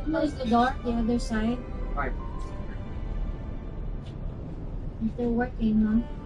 Close the door, the other side. Right. If they're working, huh?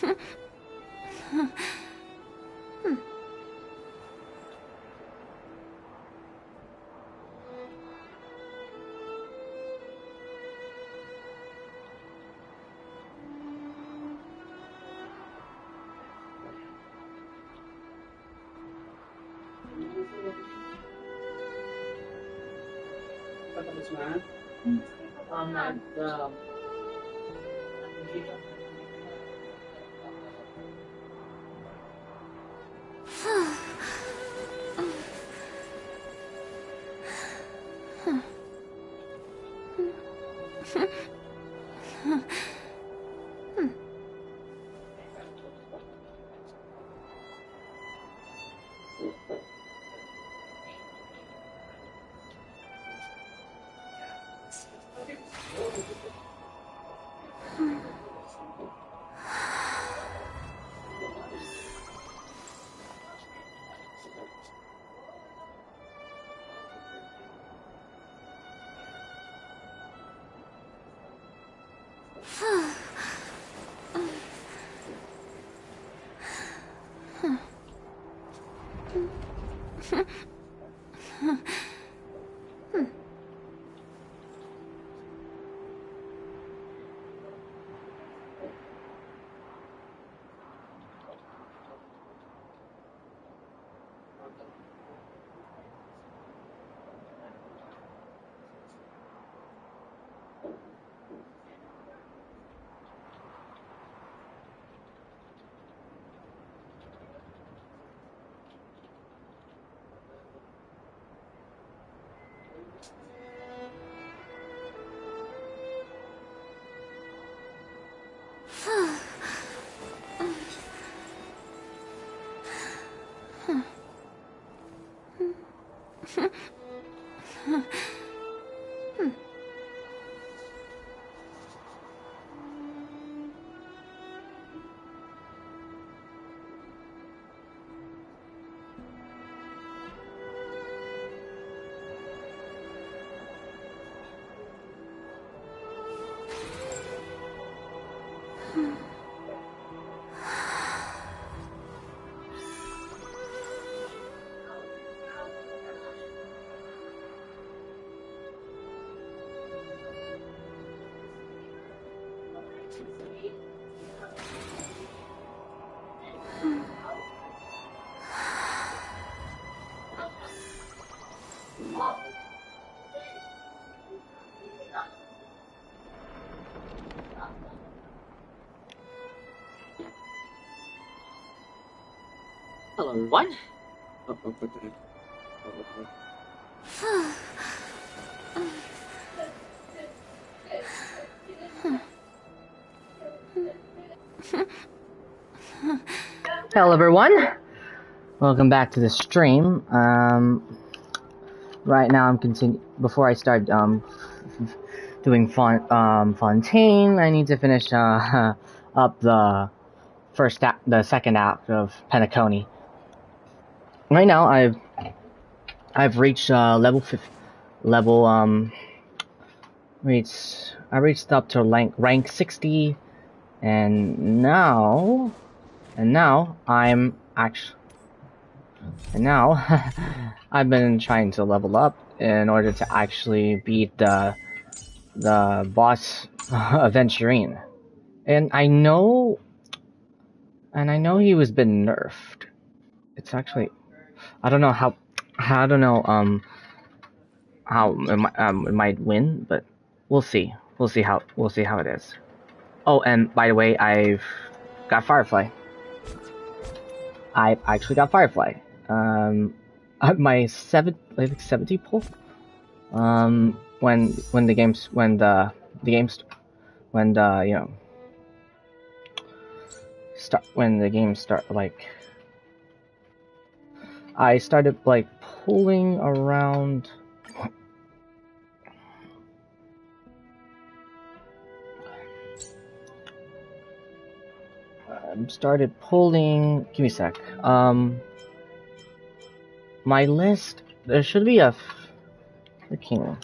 Hello, everyone. Hello, everyone. Welcome back to the stream. Right now, before I start doing Fontaine, I need to finish up the second act of Penacony. Right now, I've reached I reached up to rank 60, and now I've been trying to level up in order to actually beat the boss Aventurine, and I know he was been nerfed. It's actually, I don't know how it might win, but we'll see how it is. Oh, and by the way, I've got Firefly. I actually got Firefly. My 70 pull. When the game start, like, I started like pulling around. Started pulling. Give me a sec. My list. There should be a freaking.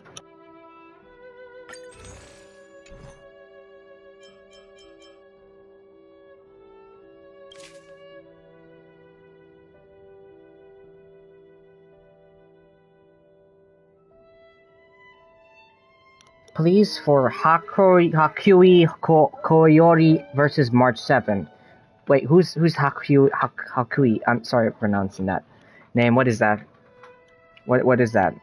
please, for Koyori versus March 7th. Wait, who's Hakui? I'm sorry for pronouncing that name. What is that? What is that?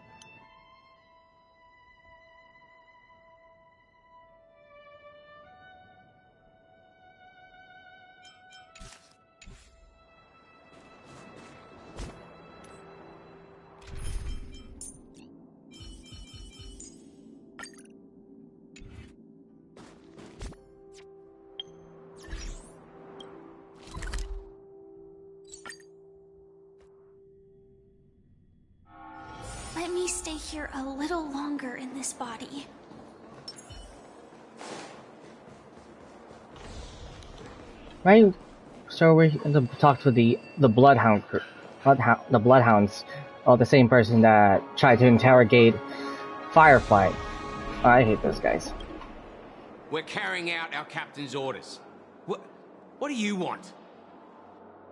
Let me stay here a little longer in this body. Right. So we talked with the Bloodhound crew, the Bloodhounds, the same person that tried to interrogate Firefly. I hate those guys. We're carrying out our captain's orders. What do you want?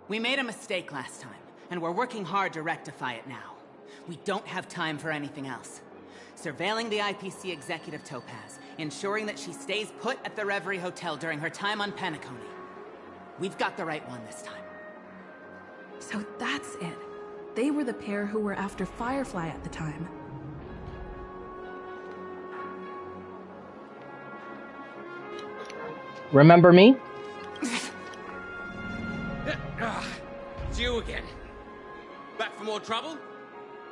We made a mistake last time, and we're working hard to rectify it now. We don't have time for anything else. Surveilling the IPC executive Topaz, ensuring that she stays put at the Reverie Hotel during her time on Penacony. We've got the right one this time. So that's it. They were the pair who were after Firefly at the time. Remember me? It's you again. Back for more trouble?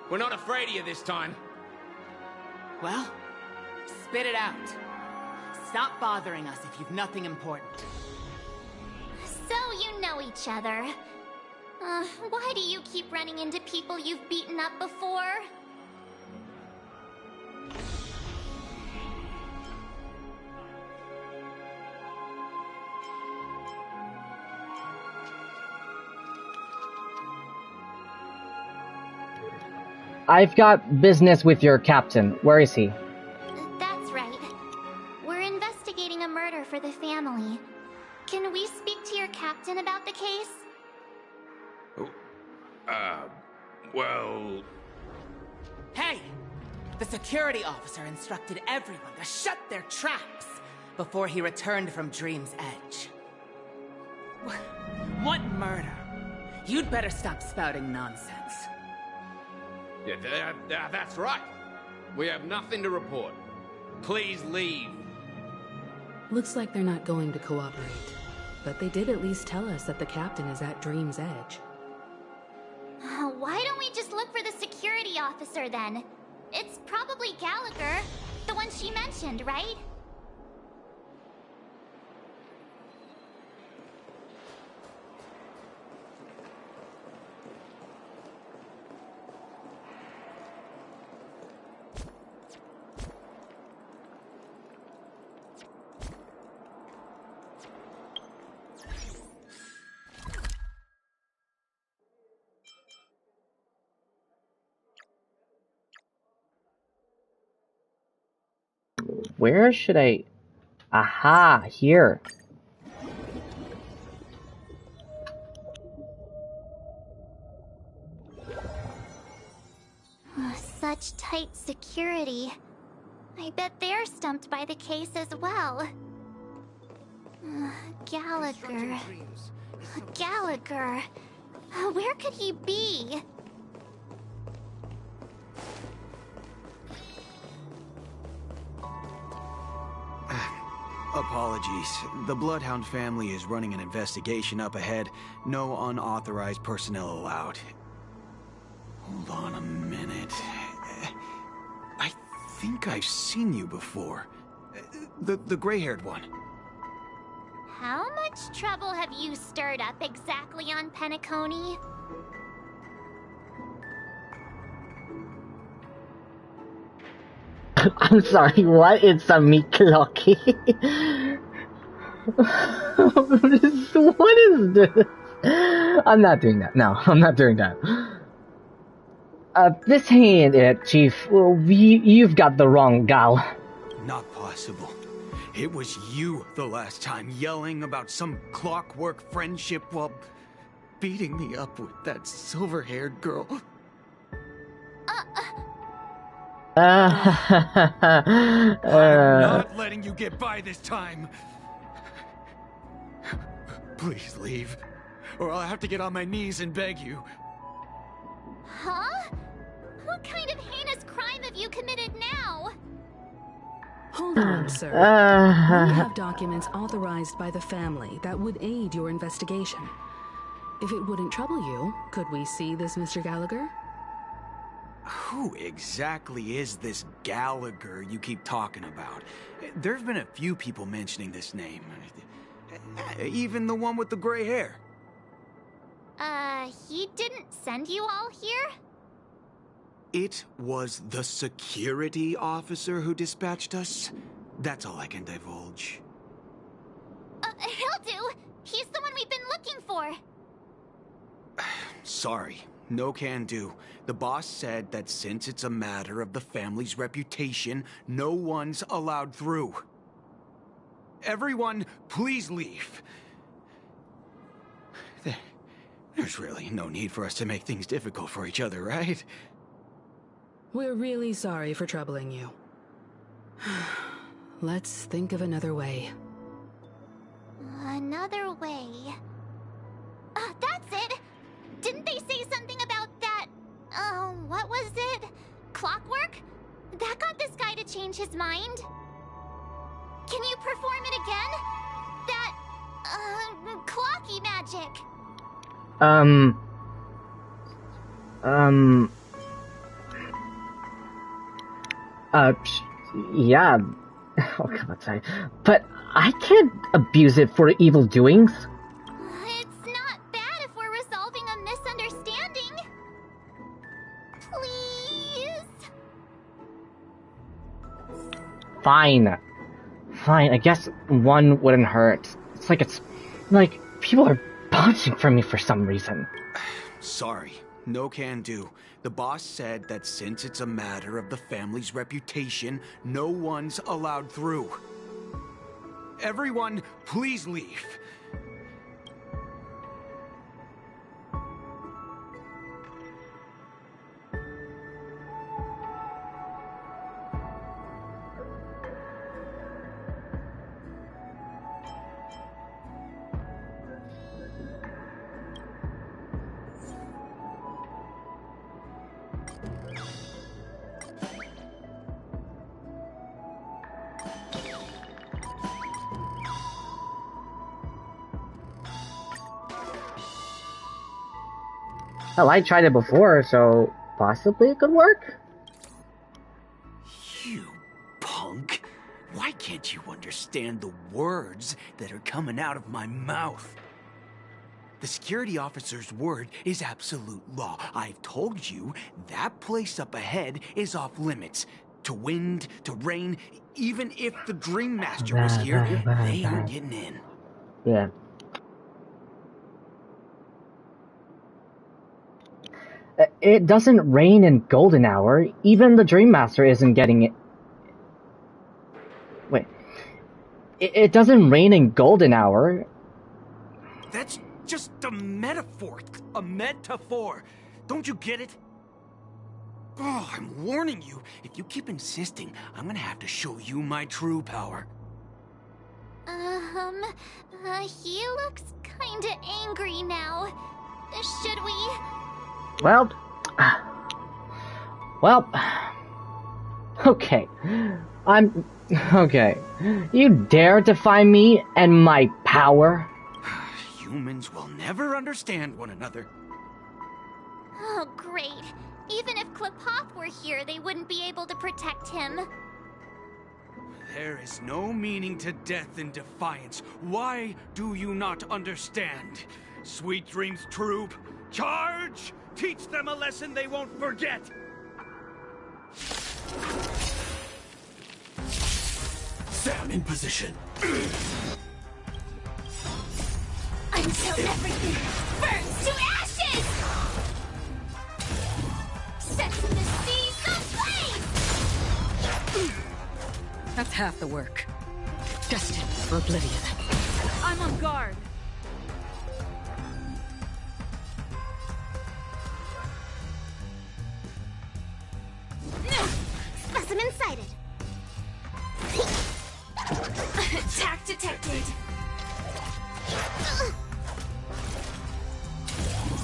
We're not afraid of you this time. Well, spit it out. Stop bothering us if you've nothing important. So you know each other. Why do you keep running into people you've beaten up before? I've got business with your captain. Where is he? That's right. We're investigating a murder for the family. Can we speak to your captain about the case? Well... Hey! The security officer instructed everyone to shut their traps before he returned from Dream's Edge. What murder? You'd better stop spouting nonsense. Yeah, that's right. We have nothing to report. Please leave. Looks like they're not going to cooperate. But they did at least tell us that the captain is at Dream's Edge. Why don't we just look for the security officer then? It's probably Gallagher, the one she mentioned, right? Where should I... Aha! Here. Such tight security. I bet they're stumped by the case as well. Gallagher. Gallagher. Where could he be? Apologies. The Bloodhound family is running an investigation up ahead. No unauthorized personnel allowed. Hold on a minute. I think I've seen you before. The gray-haired one. How much trouble have you stirred up exactly on Penacony? I'm sorry, what? It's a meat clocky. What is this? I'm not doing that. No, I'm not doing that. This ain't it, Chief. Well, you've got the wrong gal. Not possible. It was you the last time, yelling about some clockwork friendship while beating me up with that silver-haired girl. I'm not letting you get by this time. Please leave, or I'll have to get on my knees and beg you. Huh? What kind of heinous crime have you committed now? Hold on, sir. We have documents authorized by the family that would aid your investigation. If it wouldn't trouble you, could we see this Mr. Gallagher? Who exactly is this Gallagher you keep talking about? There's been a few people mentioning this name. Even the one with the gray hair. He didn't send you all here? It was the security officer who dispatched us. That's all I can divulge. He'll do! He's the one we've been looking for! Sorry, no can do. The boss said that since it's a matter of the family's reputation, no one's allowed through. Everyone, please leave. There's really no need for us to make things difficult for each other, right? We're really sorry for troubling you. Let's think of another way. Another way... that's it! Didn't they say something about that... what was it? Clockwork? That got this guy to change his mind? Can you perform it again? That... clocky magic. Yeah. Oh, God, sorry. But I can't abuse it for evil doings. It's not bad if we're resolving a misunderstanding. Please? Fine. Fine, I guess one wouldn't hurt. It's like people are bouncing from me for some reason. Sorry, no can do. The boss said that since it's a matter of the family's reputation, no one's allowed through. Everyone, please leave. Well, I tried it before, so possibly it could work? You punk. Why can't you understand the words that are coming out of my mouth? The security officer's word is absolute law. I've told you that place up ahead is off limits. To wind, to rain, even if the Dream Master was here, they aren't getting in. Yeah. It doesn't rain in Golden Hour. Even the Dream Master isn't getting it. Wait. It doesn't rain in Golden Hour. That's just a metaphor. A metaphor. Don't you get it? Oh, I'm warning you. If you keep insisting, I'm gonna have to show you my true power. He looks kinda angry now. Should we... Well, okay. Okay. You dare defy me and my power? Humans will never understand one another. Oh, great. Even if Klipoth were here, they wouldn't be able to protect him. There is no meaning to death and defiance. Why do you not understand? Sweet Dreams Troop, charge! Teach them a lesson they won't forget! Stand in position. Until everything burns to ashes! Setting the seas ablaze! That's half the work. Destined for oblivion. I'm on guard. excited. Attack detected.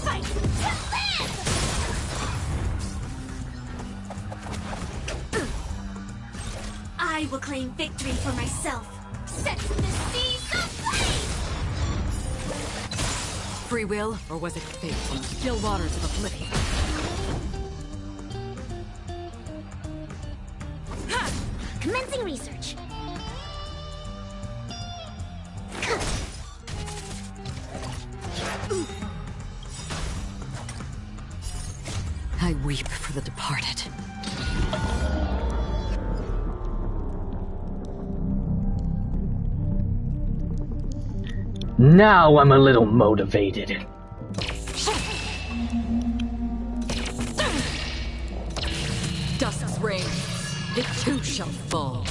Fight to live! I will claim victory for myself. Set the seas aflame! Free will, or was it fate from the still waters of oblivion? Commencing research. I weep for the departed. Now I'm a little motivated. Dusk's reign, it too shall fall.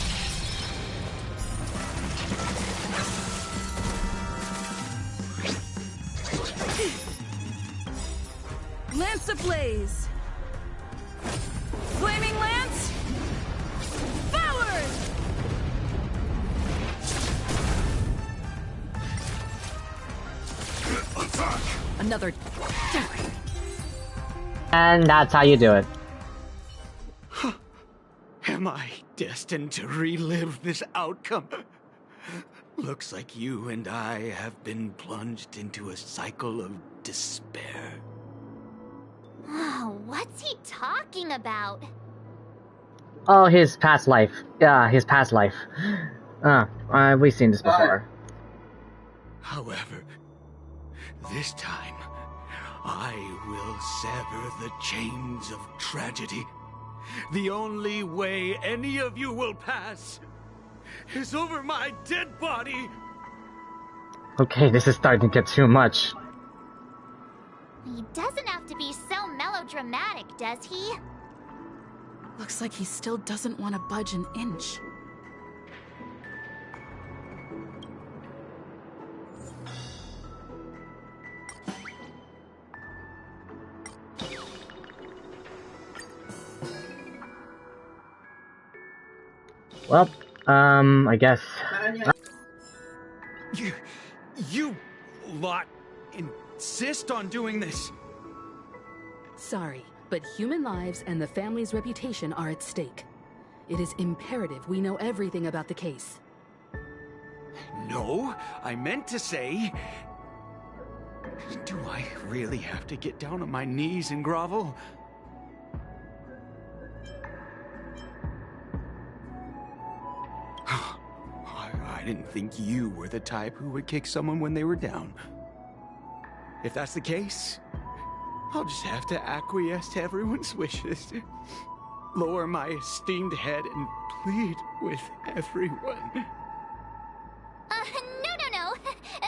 Lance ablaze! Flaming lance! Forward! Another... And that's how you do it. Am I destined to relive this outcome? Looks like you and I have been plunged into a cycle of despair. Oh, what's he talking about? Oh, his past life. Yeah, his past life. We've seen this before. However, this time, I will sever the chains of tragedy. The only way any of you will pass is over my dead body. Okay, this is starting to get too much. He doesn't have to be so melodramatic, does he? Looks like he still doesn't want to budge an inch. Well, I guess. You lot insist on doing this. Sorry, but human lives and the family's reputation are at stake. It is imperative we know everything about the case. No, I meant to say... Do I really have to get down on my knees and grovel? I didn't think you were the type who would kick someone when they were down. If that's the case, I'll just have to acquiesce to everyone's wishes. Lower my esteemed head and plead with everyone. No.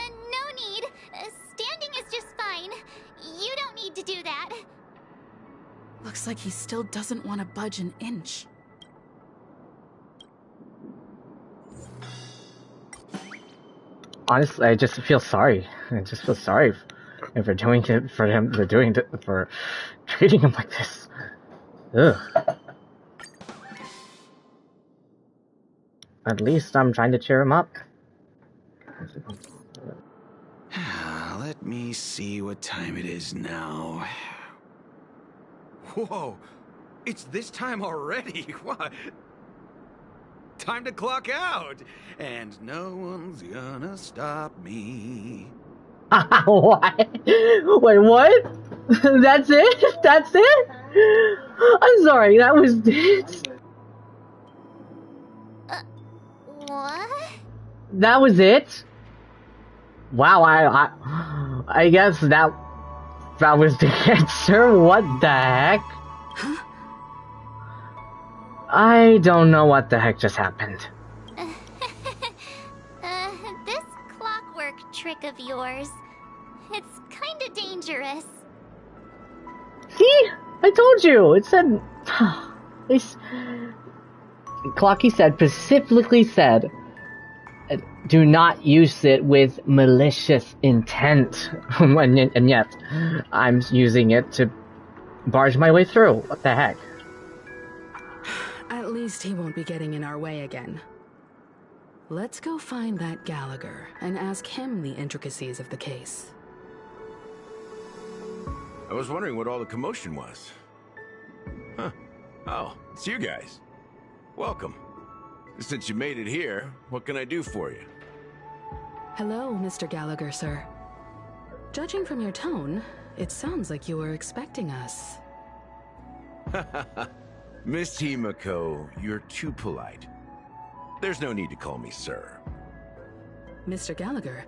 No need. Standing is just fine. You don't need to do that. Looks like he still doesn't want to budge an inch. Honestly, I just feel sorry. I just feel sorry for doing it for him, for treating him like this. Ugh. At least I'm trying to cheer him up. Let me see what time it is now. Whoa! It's this time already? What? Time to clock out! And no one's gonna stop me. What? Wait, what? That's it? That's it? I'm sorry, that was it? What? That was it? Wow, I guess that was the answer. What the heck? Huh? I don't know what the heck just happened. This clockwork trick of yours, it's kinda dangerous. See? I told you! It said... Clocky said, specifically said, do not use it with malicious intent. And yet, I'm using it to barge my way through. What the heck? At least least he won't be getting in our way again. Let's go find that Gallagher and ask him the intricacies of the case. I was wondering what all the commotion was. Huh. Oh, it's you guys. Welcome. Since you made it here, what can I do for you? Hello, Mr. Gallagher, sir. Judging from your tone, it sounds like you were expecting us. Miss Himiko, you're too polite. There's no need to call me sir. Mr. Gallagher,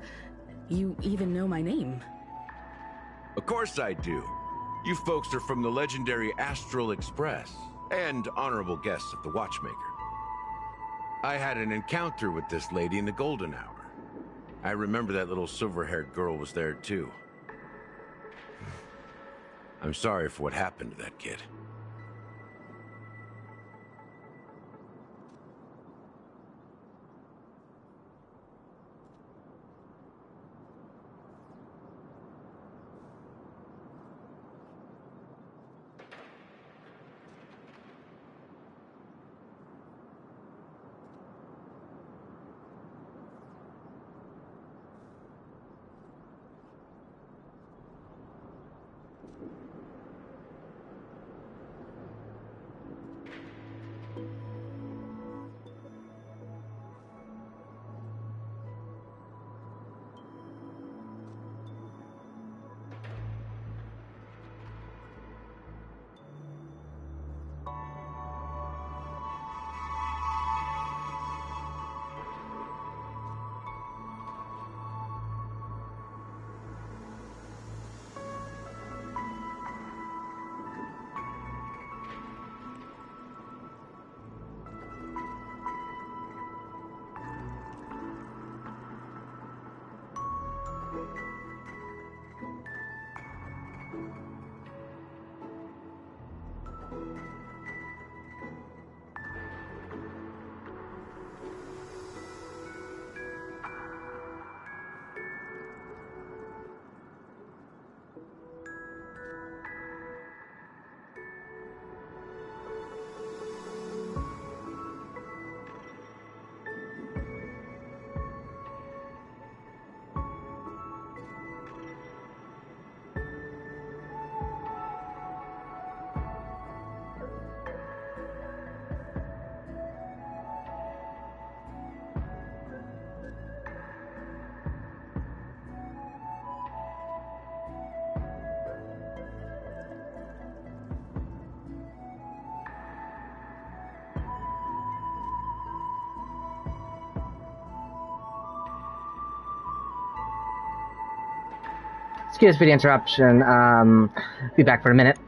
you even know my name. Of course I do. You folks are from the legendary Astral Express, and honorable guests of the Watchmaker. I had an encounter with this lady in the Golden Hour. I remember that little silver-haired girl was there too. I'm sorry for what happened to that kid. Excuse for the interruption. Be back for a minute.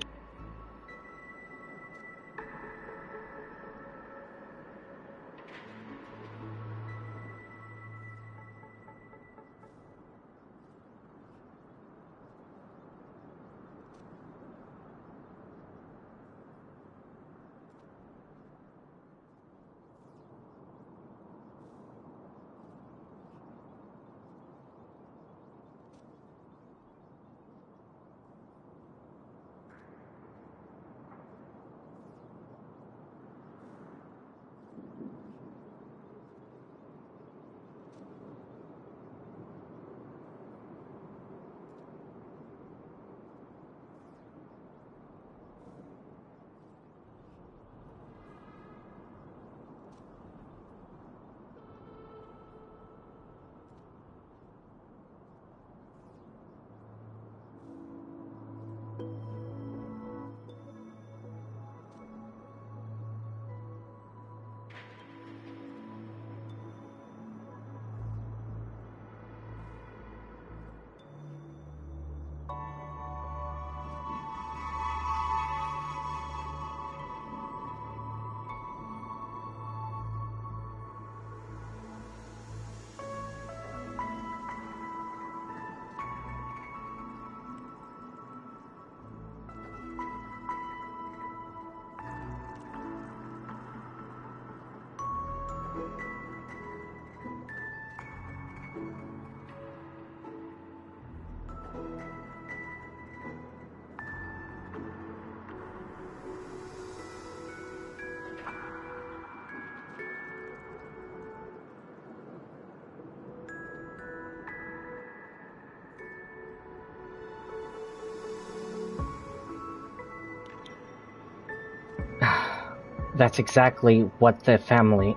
That's exactly what the family...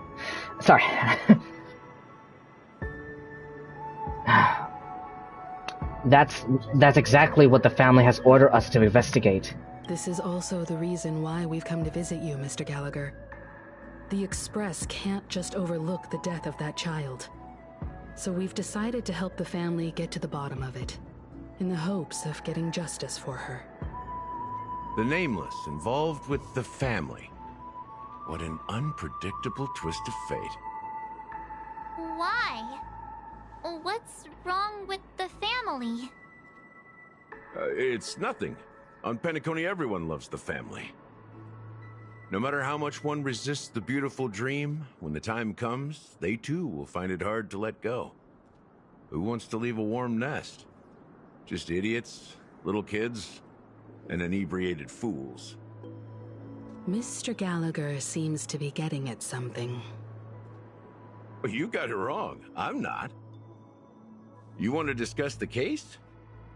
Sorry. That's exactly what the family has ordered us to investigate. This is also the reason why we've come to visit you, Mr. Gallagher. The Express can't just overlook the death of that child. So we've decided to help the family get to the bottom of it, in the hopes of getting justice for her. The Nameless involved with the family. What an unpredictable twist of fate. Why? What's wrong with the family? It's nothing. On Penacony, everyone loves the family. No matter how much one resists the beautiful dream, when the time comes, they too will find it hard to let go. Who wants to leave a warm nest? Just idiots, little kids, and inebriated fools. Mr. Gallagher seems to be getting at something. You got it wrong. I'm not. You want to discuss the case?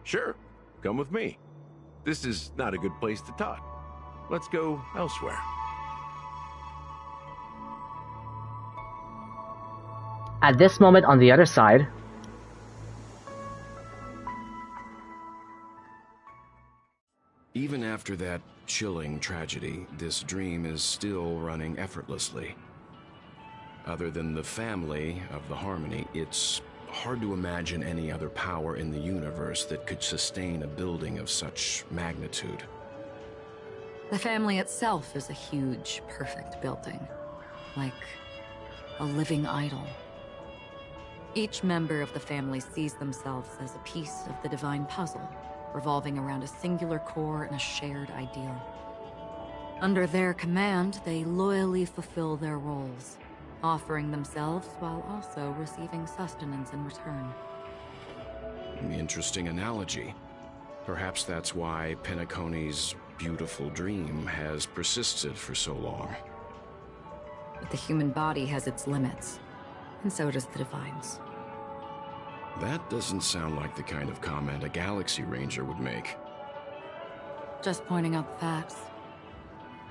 Sure, come with me. This is not a good place to talk. Let's go elsewhere. At this moment on the other side... Even after that chilling tragedy, this dream is still running effortlessly. Other than the family of the Harmony, it's hard to imagine any other power in the universe that could sustain a building of such magnitude. The family itself is a huge, perfect building. Like a living idol. Each member of the family sees themselves as a piece of the divine puzzle, revolving around a singular core and a shared ideal. Under their command, they loyally fulfill their roles, offering themselves while also receiving sustenance in return. Interesting analogy. Perhaps that's why Penacony's beautiful dream has persisted for so long. But the human body has its limits, and so does the divine's. That doesn't sound like the kind of comment a Galaxy Ranger would make. Just pointing out the facts.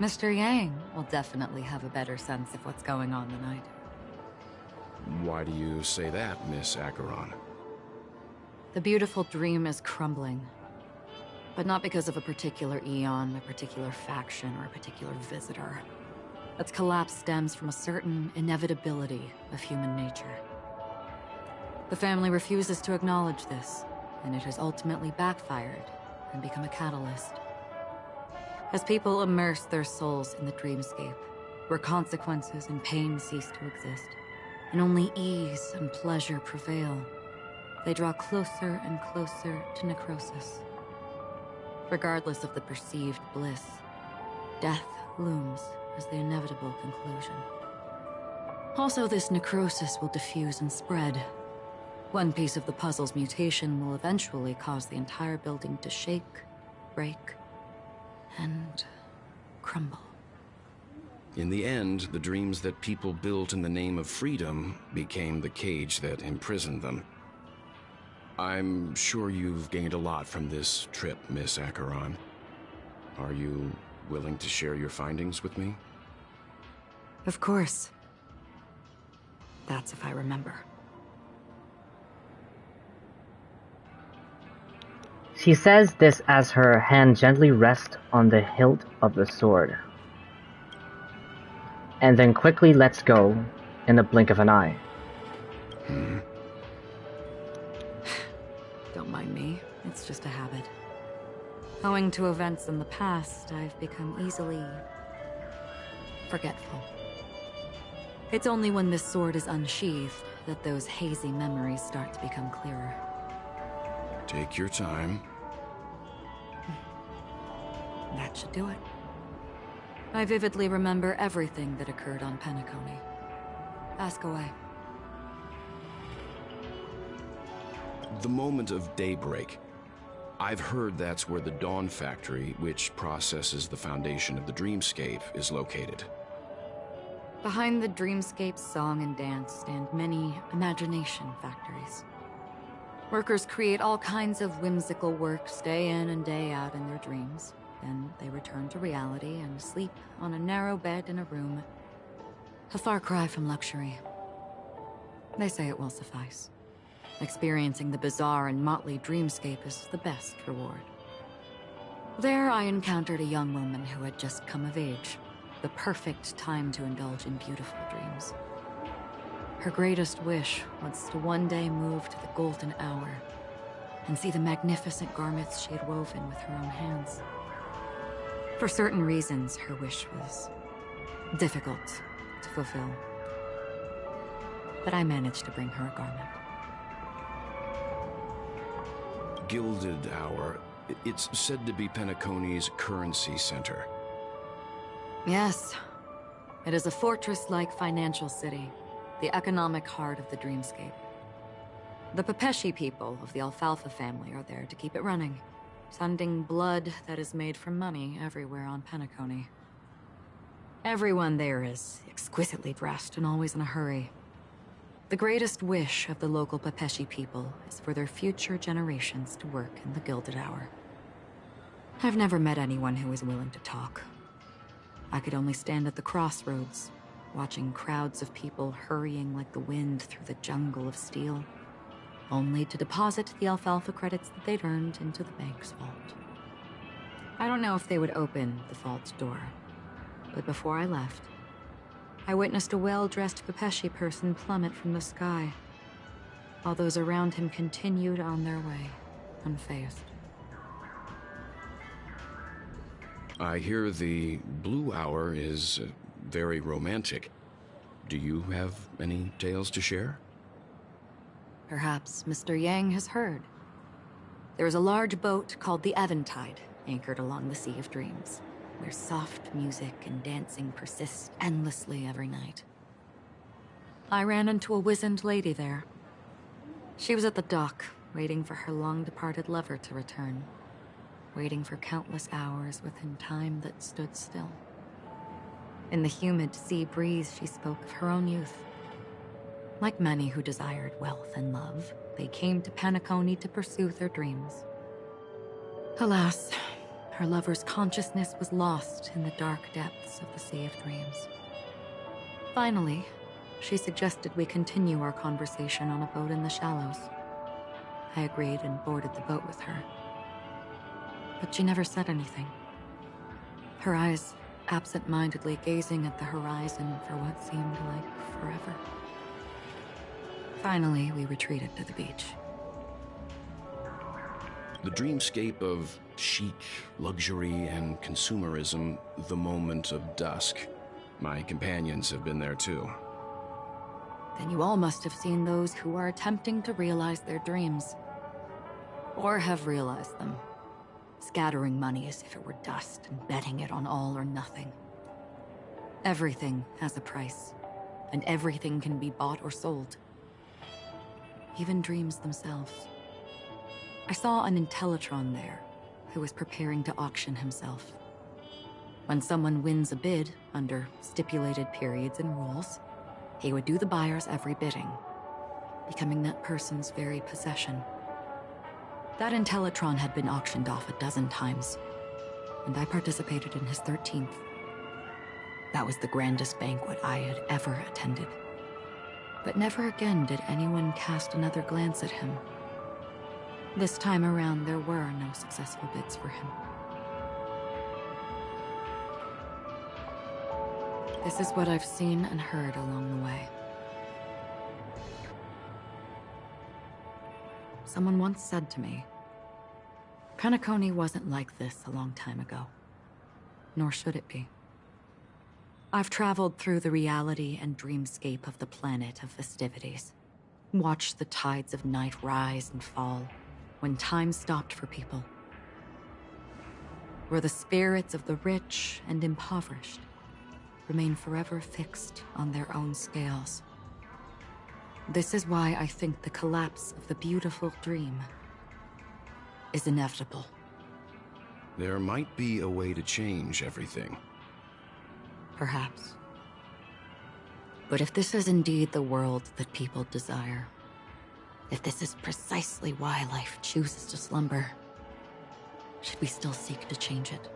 Mr. Yang will definitely have a better sense of what's going on than I do. Why do you say that, Miss Acheron? The beautiful dream is crumbling. But not because of a particular eon, a particular faction, or a particular visitor. Its collapse stems from a certain inevitability of human nature. The family refuses to acknowledge this, and it has ultimately backfired and become a catalyst. As people immerse their souls in the dreamscape, where consequences and pain cease to exist, and only ease and pleasure prevail, they draw closer and closer to necrosis. Regardless of the perceived bliss, death looms as the inevitable conclusion. Also, this necrosis will diffuse and spread. One piece of the puzzle's mutation will eventually cause the entire building to shake, break, and crumble. In the end, the dreams that people built in the name of freedom became the cage that imprisoned them. I'm sure you've gained a lot from this trip, Miss Acheron. Are you willing to share your findings with me? Of course. That's if I remember. She says this as her hand gently rests on the hilt of the sword, and then quickly lets go in the blink of an eye. Don't mind me, it's just a habit. Owing to events in the past, I've become easily forgetful. It's only when this sword is unsheathed that those hazy memories start to become clearer. Take your time. That should do it. I vividly remember everything that occurred on Penacony. Ask away. The moment of daybreak. I've heard that's where the Dawn Factory, which processes the foundation of the dreamscape, is located. Behind the dreamscape's song and dance stand many imagination factories. Workers create all kinds of whimsical works day in and day out in their dreams, Then they return to reality and sleep on a narrow bed in a room. A far cry from luxury. They say it will suffice. Experiencing the bizarre and motley dreamscape is the best reward. There I encountered a young woman who had just come of age. The perfect time to indulge in beautiful dreams. Her greatest wish was to one day move to the golden hour and see the magnificent garments she had woven with her own hands. For certain reasons, her wish was difficult to fulfill. But I managed to bring her a garment. Gilded Hour. It's said to be Penacony's currency center. Yes. It is a fortress-like financial city, the economic heart of the dreamscape. The Pepeshi people of the Alfalfa family are there to keep it running, sending blood that is made from money everywhere on Penacony. Everyone there is exquisitely dressed and always in a hurry. The greatest wish of the local Pepeshi people is for their future generations to work in the Gilded Hour. I've never met anyone who is willing to talk. I could only stand at the crossroads, watching crowds of people hurrying like the wind through the jungle of steel, only to deposit the alfalfa credits that they'd earned into the bank's vault. I don't know if they would open the vault door, but before I left, I witnessed a well-dressed Pepeshi person plummet from the sky, while those around him continued on their way, unfazed. I hear the Blue Hour is very romantic. Do you have any tales to share? Perhaps Mr. Yang has heard. There is a large boat called the Eventide, anchored along the Sea of Dreams, where soft music and dancing persist endlessly every night. I ran into a wizened lady there. She was at the dock, waiting for her long-departed lover to return, waiting for countless hours within time that stood still. In the humid sea breeze, she spoke of her own youth. Like many who desired wealth and love, they came to Penacony to pursue their dreams. Alas, her lover's consciousness was lost in the dark depths of the Sea of Dreams. Finally, she suggested we continue our conversation on a boat in the shallows. I agreed and boarded the boat with her. But she never said anything. Her eyes absent-mindedly gazing at the horizon for what seemed like forever. Finally, we retreated to the beach. The dreamscape of chic, luxury, and consumerism, the moment of dusk. My companions have been there too. Then you all must have seen those who are attempting to realize their dreams. Or have realized them. Scattering money as if it were dust and betting it on all or nothing. Everything has a price, and everything can be bought or sold. Even dreams themselves. I saw an Intellitron there, who was preparing to auction himself. When someone wins a bid, under stipulated periods and rules, he would do the buyer's every bidding, becoming that person's very possession. That Intellitron had been auctioned off 12 times, and I participated in his 13th. That was the grandest banquet I had ever attended. But never again did anyone cast another glance at him. This time around, there were no successful bids for him. This is what I've seen and heard along the way. Someone once said to me, Penacony wasn't like this a long time ago, nor should it be. I've traveled through the reality and dreamscape of the planet of festivities, watched the tides of night rise and fall when time stopped for people, where the spirits of the rich and impoverished remain forever fixed on their own scales. This is why I think the collapse of the beautiful dream is inevitable. There might be a way to change everything. Perhaps. But if this is indeed the world that people desire, if this is precisely why life chooses to slumber, should we still seek to change it?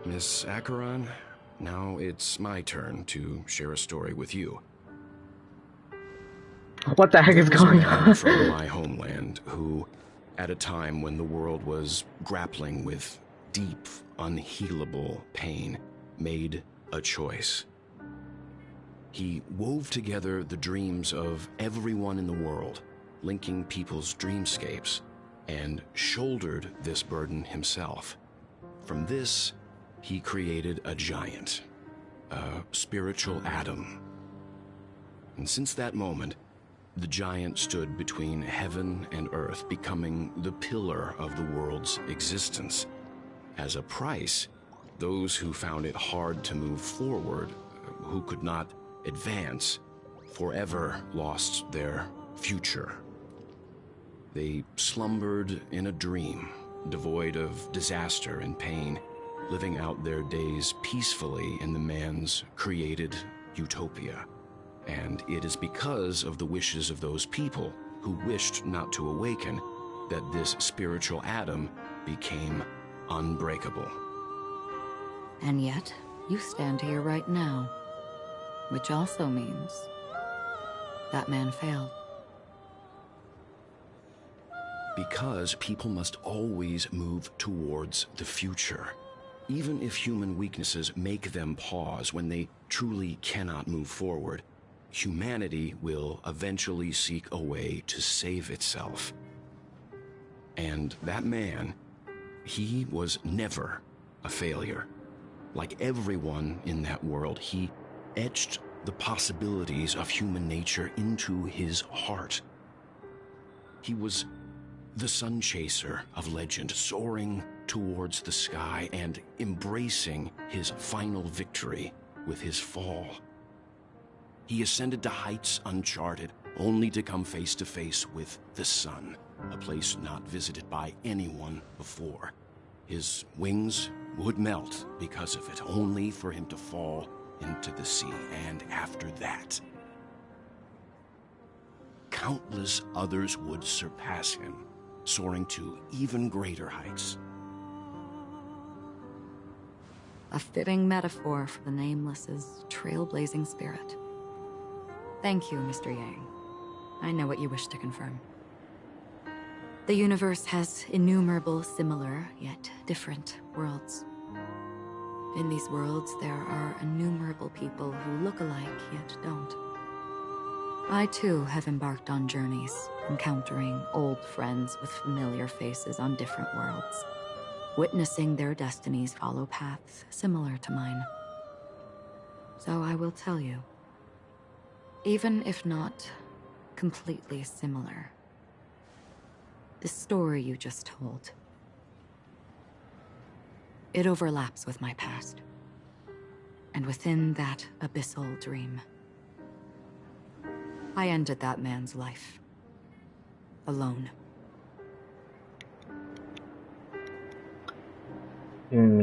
Miss Acheron, now it's my turn to share a story with you. What the heck There is was a going man on? from my homeland who, at a time when the world was grappling with deep, unhealable pain, made a choice. He wove together the dreams of everyone in the world, linking people's dreamscapes, and shouldered this burden himself. From this, he created a giant, a spiritual atom. And since that moment, the giant stood between heaven and earth, becoming the pillar of the world's existence. As a price, those who found it hard to move forward, who could not advance, forever lost their future. They slumbered in a dream, devoid of disaster and pain, living out their days peacefully in the man's created utopia. And it is because of the wishes of those people who wished not to awaken that this spiritual atom became unbreakable. And yet, you stand here right now. Which also means that man failed. Because people must always move towards the future. Even if human weaknesses make them pause when they truly cannot move forward, humanity will eventually seek a way to save itself. And that man, he was never a failure. Like everyone in that world, he etched the possibilities of human nature into his heart. He was the sun chaser of legend, soaring towards the sky and embracing his final victory with his fall. He ascended to heights uncharted, only to come face to face with the sun, a place not visited by anyone before. His wings would melt because of it, only for him to fall into the sea. And after that, countless others would surpass him, soaring to even greater heights. A fitting metaphor for the Nameless's trailblazing spirit. Thank you, Mr. Yang. I know what you wish to confirm. The universe has innumerable similar, yet different worlds. In these worlds, there are innumerable people who look alike, yet don't. I, too, have embarked on journeys, encountering old friends with familiar faces on different worlds, witnessing their destinies follow paths similar to mine. So I will tell you, even if not completely similar, the story you just told, it overlaps with my past. And within that abyssal dream, I ended that man's life. Alone.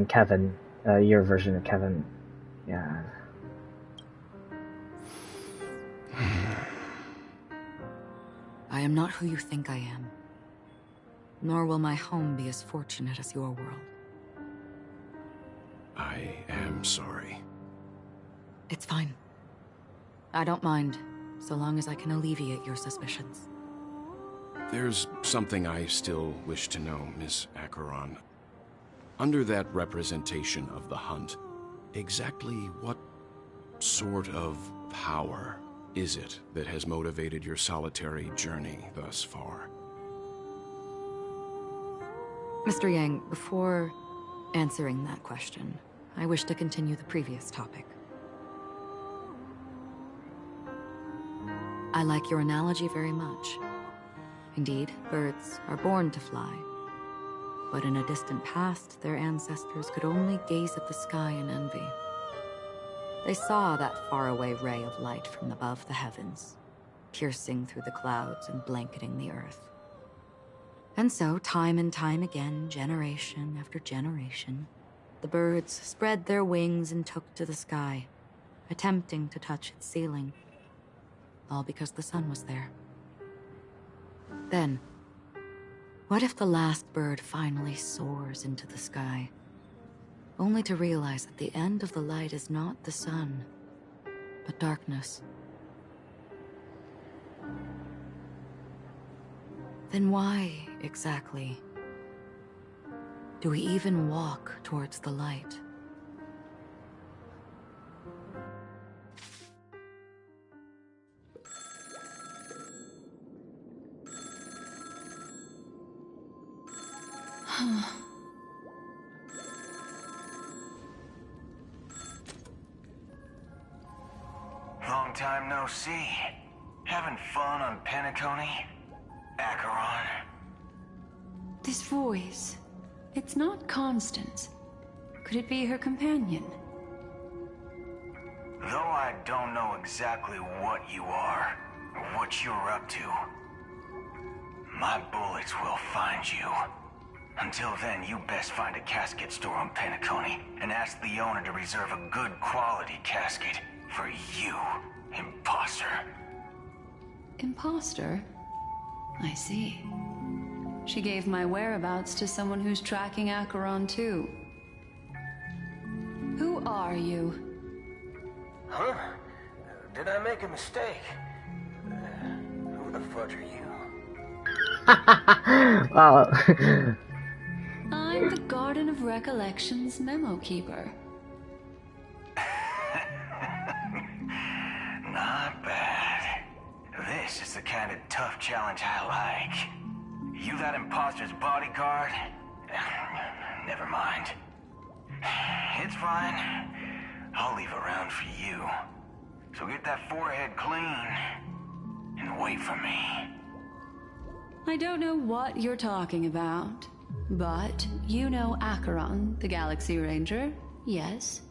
Kevin. Your version of Kevin. Yeah. I am not who you think I am. Nor will my home be as fortunate as your world. I am sorry. It's fine. I don't mind, so long as I can alleviate your suspicions. There's something I still wish to know, Miss Acheron. Under that representation of the hunt, exactly what sort of power is it that has motivated your solitary journey thus far? Mr. Yang, before answering that question, I wish to continue the previous topic. I like your analogy very much. Indeed, birds are born to fly. But in a distant past, their ancestors could only gaze at the sky in envy. They saw that faraway ray of light from above the heavens, piercing through the clouds and blanketing the earth. And so, time and time again, generation after generation, the birds spread their wings and took to the sky, attempting to touch its ceiling, all because the sun was there. Then, what if the last bird finally soars into the sky? only to realize that the end of the light is not the sun, but darkness. Then why, exactly, do we even walk towards the light? Long time no see. Having fun on Penacony? Acheron? This voice, it's not Constance. Could it be her companion? Though I don't know exactly what you are, or what you're up to, my bullets will find you. Until then, you best find a casket store on Penacony and ask the owner to reserve a good quality casket for you, imposter. Imposter? I see. She gave my whereabouts to someone who's tracking Acheron too. Who are you? Huh? Did I make a mistake? Who the fudge are you? Well, I'm the Garden of Recollection's memo keeper. Not bad. This is the kind of tough challenge I like. You that imposter's bodyguard? Never mind. It's fine. I'll leave a round for you. So get that forehead clean and wait for me. I don't know what you're talking about, but you know Acheron, the Galaxy Ranger, yes?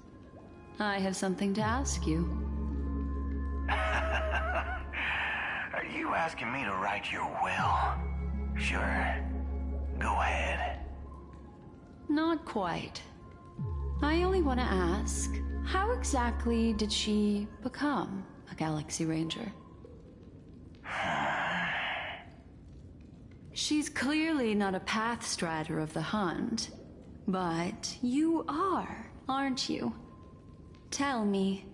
I have something to ask you. Are you asking me to write your will? Sure. Go ahead. Not quite. I only want to ask, how exactly did she become a Galaxy Ranger? She's clearly not a path strider of the hunt, but you are, aren't you? Tell me,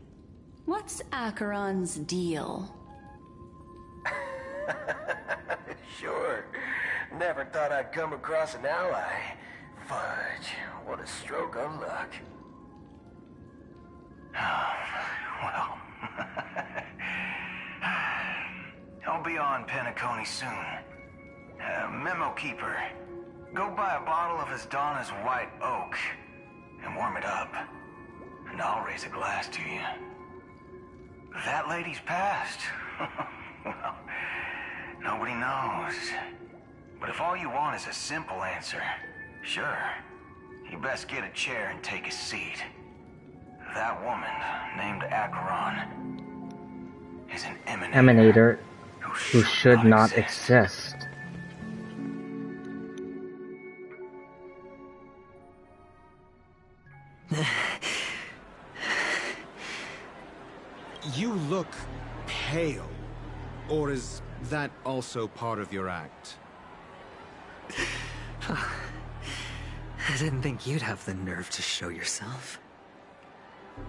what's Acheron's deal? Sure. Never thought I'd come across an ally. Fudge, what a stroke of luck. Well, I'll be on Penacony soon. Memo keeper, go buy a bottle of his Donna's White Oak and warm it up, and I'll raise a glass to you. That lady's passed. Well, nobody knows. But if all you want is a simple answer, sure, you best get a chair and take a seat. That woman, named Acheron, is an Emanator who should not exist. You look pale. Or is that also part of your act? I didn't think you'd have the nerve to show yourself.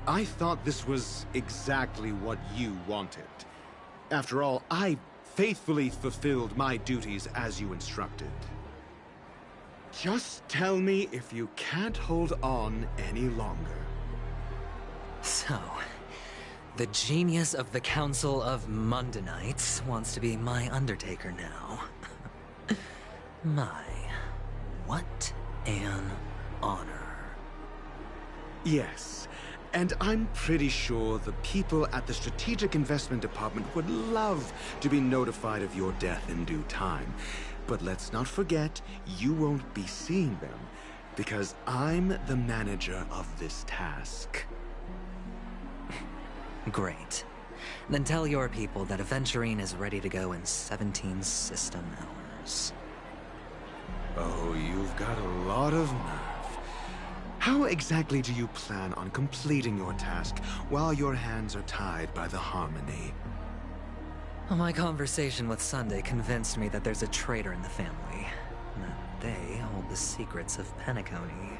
I thought this was exactly what you wanted. After all, I faithfully fulfilled my duties as you instructed. Just tell me if you can't hold on any longer. So, the genius of the Council of Mundanites wants to be my Undertaker now. My, what an honor. Yes, and I'm pretty sure the people at the Strategic Investment Department would love to be notified of your death in due time. But let's not forget, you won't be seeing them, because I'm the manager of this task. Great. Then tell your people that Aventurine is ready to go in 17 system hours. Oh, you've got a lot of nerve. How exactly do you plan on completing your task while your hands are tied by the Harmony? My conversation with Sunday convinced me that there's a traitor in the family. That they hold the secrets of Penacony.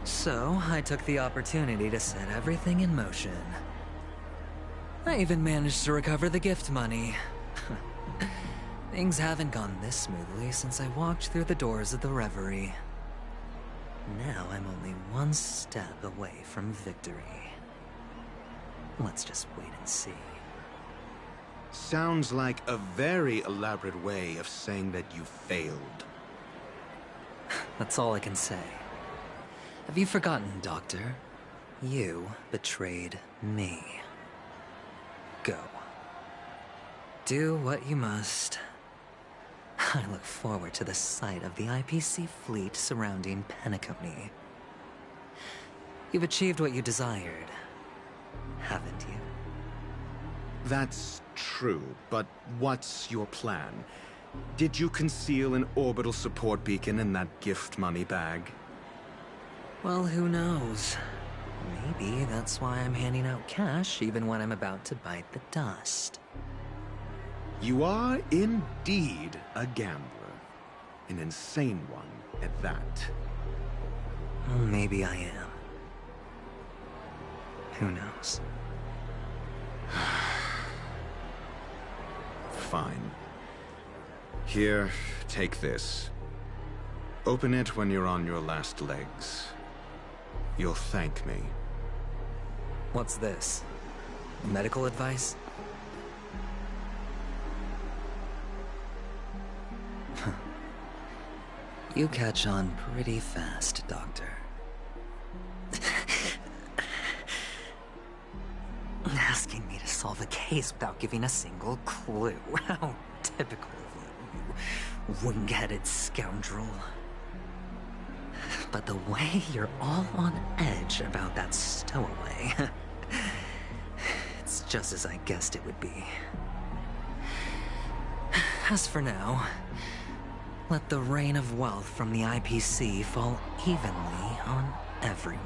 So, I took the opportunity to set everything in motion. I even managed to recover the gift money. Things haven't gone this smoothly since I walked through the doors of the Reverie. Now I'm only one step away from victory. Let's just wait and see. Sounds like a very elaborate way of saying that you failed. That's all I can say. Have you forgotten, Doctor? You betrayed me. Go. Do what you must. I look forward to the sight of the IPC fleet surrounding Penacony. You've achieved what you desired, haven't you? That's true, but what's your plan? Did you conceal an orbital support beacon in that gift money bag? Well, who knows? Maybe that's why I'm handing out cash even when I'm about to bite the dust. You are indeed a gambler. An insane one at that. Well, maybe I am. Who knows? Fine. Here, take this. Open it when you're on your last legs. You'll thank me. What's this? Medical advice? You catch on pretty fast, Doctor. Asking me to solve a case without giving a single clue. How typical of you, wing-headed scoundrel. But the way you're all on edge about that stowaway, it's just as I guessed it would be. As for now, let the rain of wealth from the IPC fall evenly on everyone.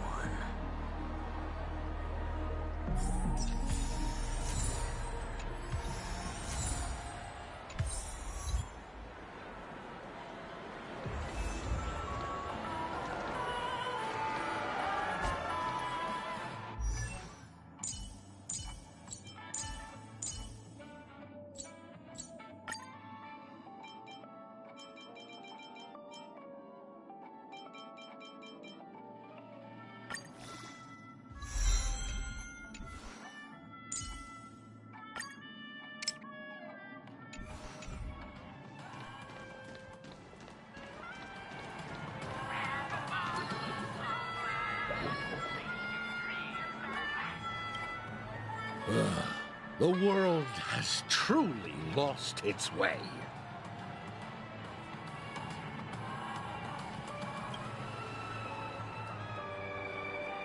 The world has truly lost its way.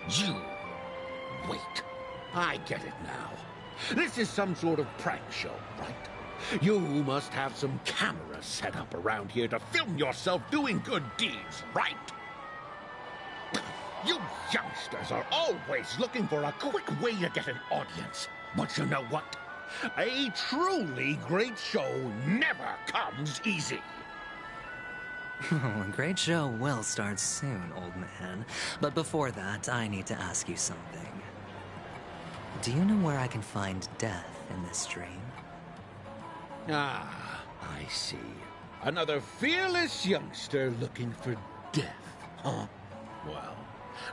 You... wait. I get it now. This is some sort of prank show, right? You must have some cameras set up around here to film yourself doing good deeds, right? You youngsters are always looking for a quick way to get an audience. But you know what? A truly great show never comes easy. A great show will start soon, old man. But before that, I need to ask you something. Do you know where I can find death in this dream? Ah, I see. Another fearless youngster looking for death, huh? Well,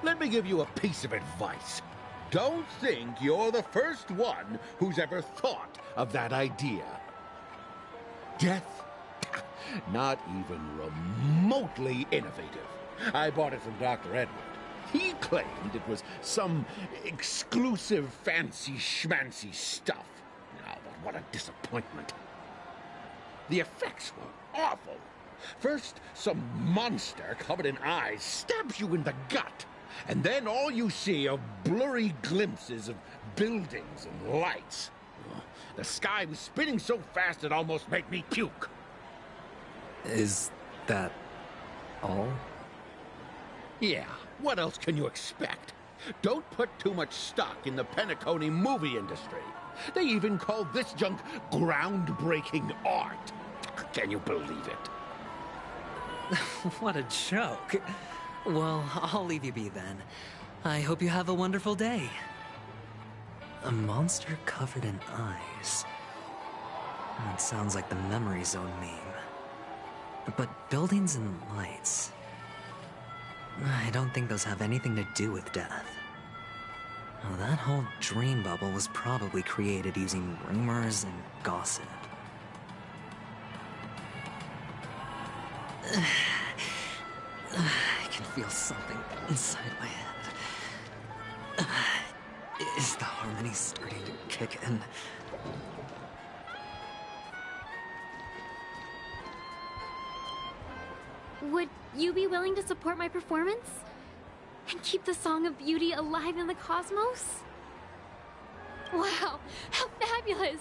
let me give you a piece of advice. Don't think you're the first one who's ever thought of that idea. Death? Not even remotely innovative. I bought it from Dr. Edward. He claimed it was some exclusive fancy schmancy stuff. Oh, but what a disappointment. The effects were awful. First, some monster covered in eyes stabs you in the gut. And then all you see are blurry glimpses of buildings and lights. The sky was spinning so fast it almost made me puke. Is that all? Yeah, what else can you expect? Don't put too much stock in the penacony movie industry. They even call this junk groundbreaking art. Can you believe it? What a joke. Well, I'll leave you be then. I hope you have a wonderful day. A monster covered in eyes. That sounds like the Memory Zone meme. But buildings and lights... I don't think those have anything to do with death. Well, that whole dream bubble was probably created using rumors and gossip. I can feel something inside my head. Is the harmony starting to kick in? Would you be willing to support my performance? And keep the Song of Beauty alive in the cosmos? Wow, how fabulous!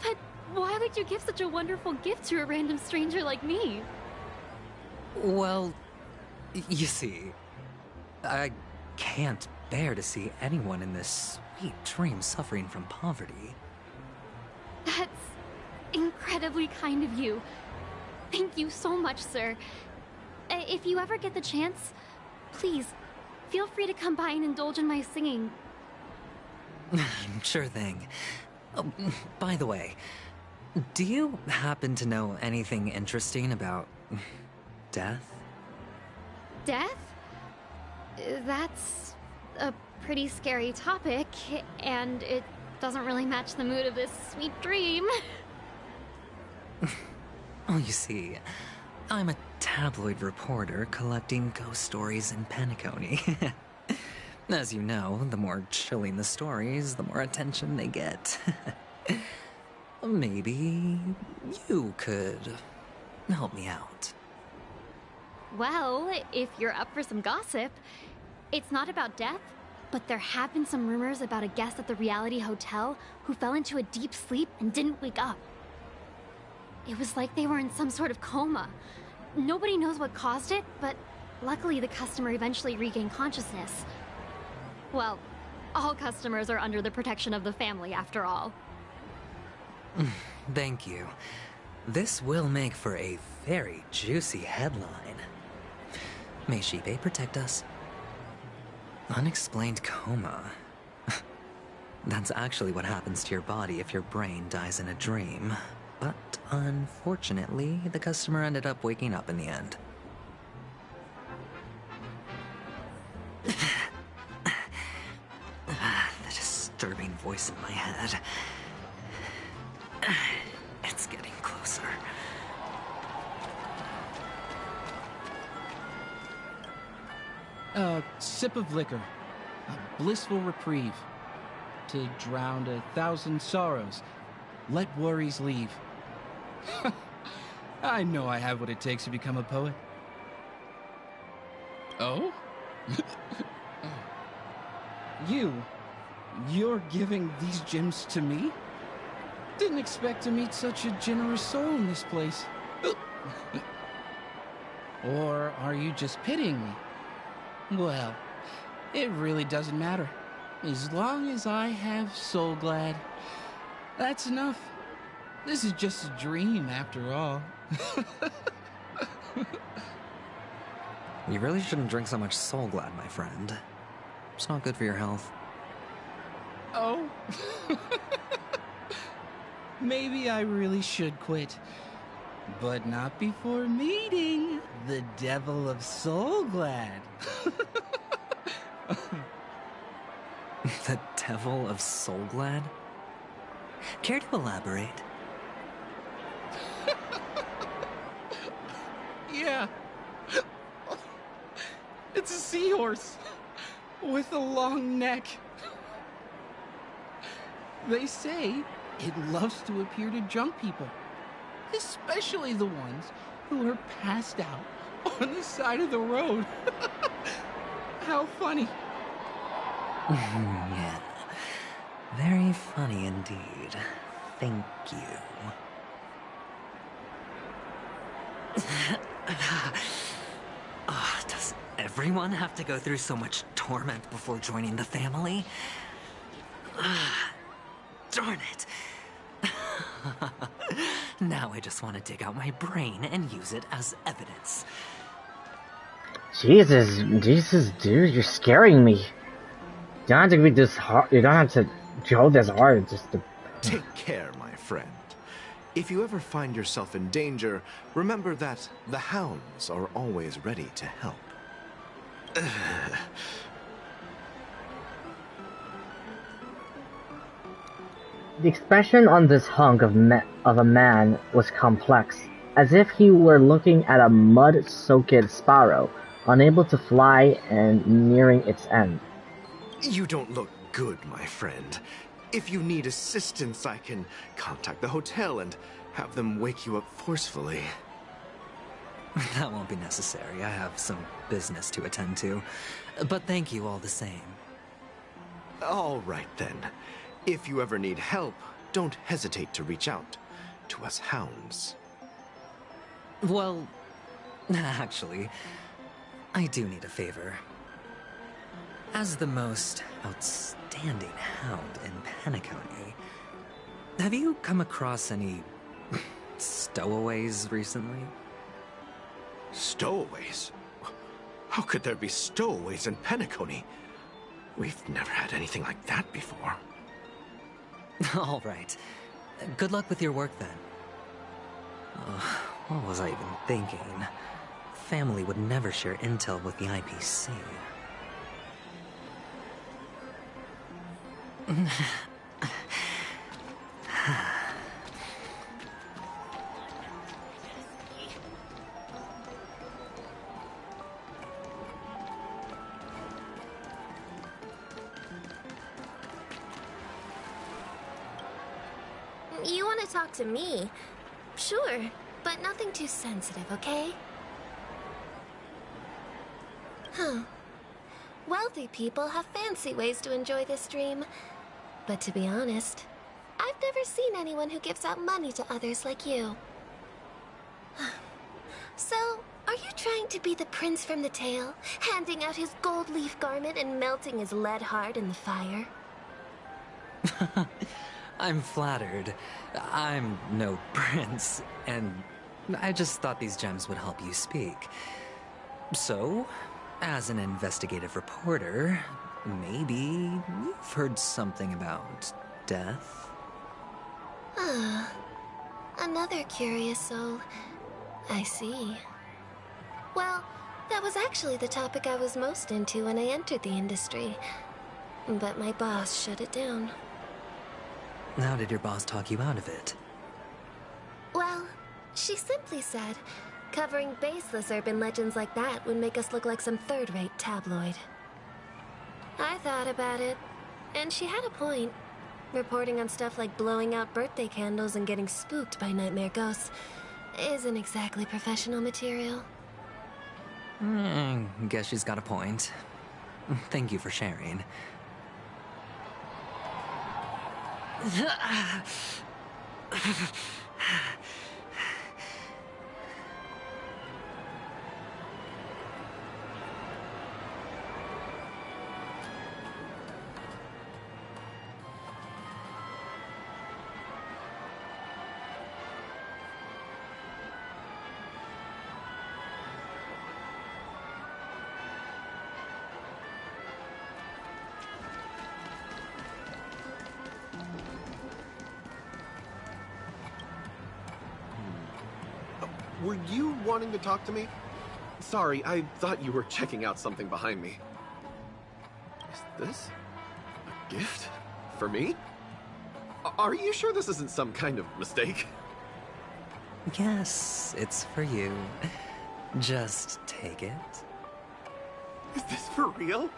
But why would you give such a wonderful gift to a random stranger like me? Well, you see, I can't bear to see anyone in this sweet dream suffering from poverty. That's incredibly kind of you. Thank you so much, sir. If you ever get the chance, please, feel free to come by and indulge in my singing. Sure thing. Oh, by the way, do you happen to know anything interesting about death? Death? That's a pretty scary topic, and it doesn't really match the mood of this sweet dream. Oh, you see, I'm a tabloid reporter collecting ghost stories in penacony. As you know, the more chilling the stories, the more attention they get. Maybe you could help me out. Well, if you're up for some gossip, it's not about death, but there have been some rumors about a guest at the reality hotel who fell into a deep sleep and didn't wake up. It was like they were in some sort of coma. Nobody knows what caused it, but luckily the customer eventually regained consciousness. Well, all customers are under the protection of the family, after all. Thank you. This will make for a very juicy headline. May Shibe protect us. Unexplained coma. That's actually what happens to your body if your brain dies in a dream. But unfortunately, the customer ended up waking up in the end. The disturbing voice in my head. It's getting closer. A sip of liquor. A blissful reprieve. To drown 1,000 sorrows. Let worries leave. I know I have what it takes to become a poet. Oh? You're giving these gems to me? Didn't expect to meet such a generous soul in this place. Or are you just pitying me? Well, it really doesn't matter. As long as I have Soul Glad, that's enough. This is just a dream, after all. You really shouldn't drink so much Soul Glad, my friend. It's not good for your health. Oh? Maybe I really should quit. But not before meeting the Devil of Soul Glad. The Devil of Soul Glad? Care to elaborate? Yeah. It's a seahorse with a long neck. They say it loves to appear to drunk people, especially the ones who are passed out on the side of the road. How funny. Yeah. Very funny indeed. Thank you. Does everyone have to go through so much torment before joining the family? Darn it. Now I just want to dig out my brain and use it as evidence. Jesus, dude, you're scaring me. You don't have to be this hard. You don't have to go this hard. Just to... Take care, my friend. If you ever find yourself in danger, remember that the hounds are always ready to help. The expression on this hunk of a man was complex, as if he were looking at a mud-soaked sparrow, unable to fly and nearing its end. You don't look good, my friend. If you need assistance, I can contact the hotel and have them wake you up forcefully. That won't be necessary. I have some business to attend to. But thank you all the same. All right, then. If you ever need help, don't hesitate to reach out to us hounds. Well, actually, I do need a favor. As the most outstanding hound in Penacony, have you come across any stowaways recently? Stowaways? How could there be stowaways in Penacony? We've never had anything like that before. All right. Good luck with your work, then. What was I even thinking? Family would never share intel with the IPC. You want to talk to me? Sure, but nothing too sensitive, okay? Huh. Wealthy people have fancy ways to enjoy this dream. But to be honest, I've never seen anyone who gives out money to others like you. So, are you trying to be the prince from the tale, handing out his gold leaf garment and melting his lead heart in the fire? I'm flattered. I'm no prince, and I just thought these gems would help you speak. So, as an investigative reporter, maybe you've heard something about death? Ah, another curious soul. I see. Well, that was actually the topic I was most into when I entered the industry. But my boss shut it down. How did your boss talk you out of it? Well, she simply said, covering baseless urban legends like that would make us look like some third-rate tabloid. I thought about it, and she had a point. Reporting on stuff like blowing out birthday candles and getting spooked by nightmare ghosts isn't exactly professional material. Guess she's got a point. Thank you for sharing. Were you wanting to talk to me? Sorry, I thought you were checking out something behind me. Is this a gift? For me? Are you sure this isn't some kind of mistake? Yes, it's for you. Just take it. Is this for real?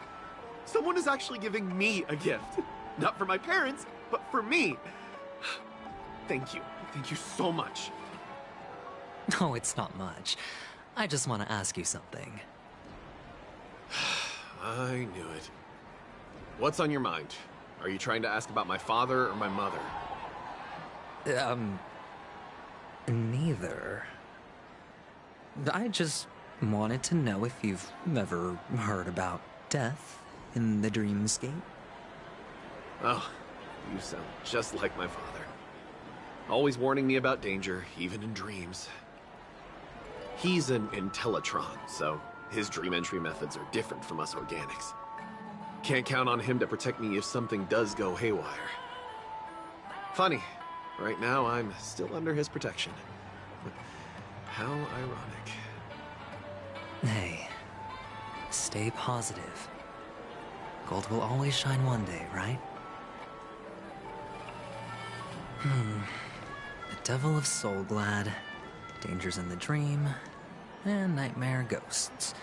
Someone is actually giving me a gift. Not for my parents, but for me. Thank you. Thank you so much. No, it's not much. I just want to ask you something. I knew it. What's on your mind? Are you trying to ask about my father or my mother? Neither. I just wanted to know if you've ever heard about death in the dreamscape. Oh, you sound just like my father. Always warning me about danger, even in dreams. He's an Intellitron, so His dream entry methods are different from us organics. Can't count on him to protect me if something does go haywire. Funny, right now I'm still under his protection. How ironic. Hey, stay positive. Gold will always shine one day, right? The Devil of Soulglad, Dangers in the Dream, and Nightmare Ghosts.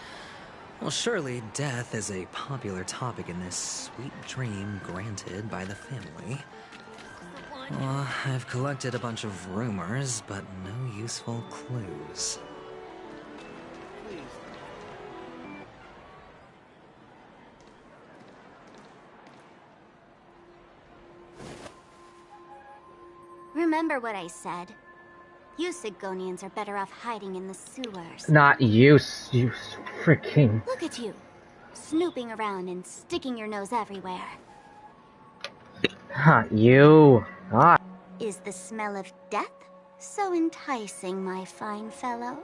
Well, surely death is a popular topic in this sweet dream granted by the family. Well, I've collected a bunch of rumors, but no useful clues. Remember what I said. You Sigonians are better off hiding in the sewers. Not you freaking. Look at you, snooping around and sticking your nose everywhere. Huh, you. God. Is the smell of death so enticing, my fine fellow?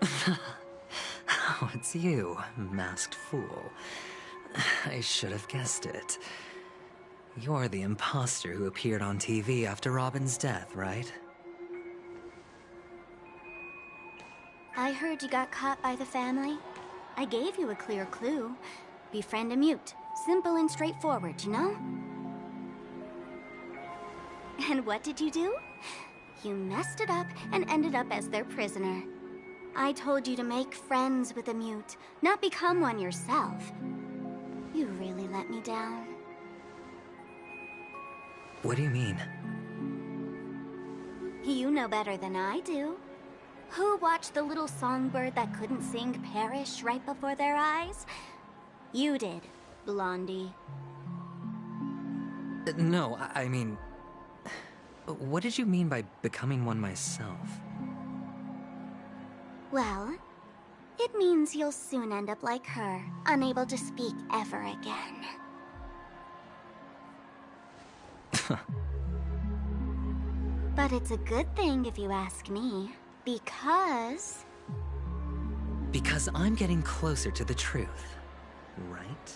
Oh, it's you, masked fool. I should have guessed it. You're the imposter who appeared on TV after Robin's death, right? I heard you got caught by the family. I gave you a clear clue. Befriend a mute. Simple and straightforward, you know? And what did you do? You messed it up and ended up as their prisoner. I told you to make friends with a mute, not become one yourself. You really let me down. What do you mean? You know better than I do. Who watched the little songbird that couldn't sing perish right before their eyes? You did, Blondie. No, I mean... What did you mean by becoming one myself? Well, it means you'll soon end up like her, unable to speak ever again. But it's a good thing if you ask me, because... Because I'm getting closer to the truth, right?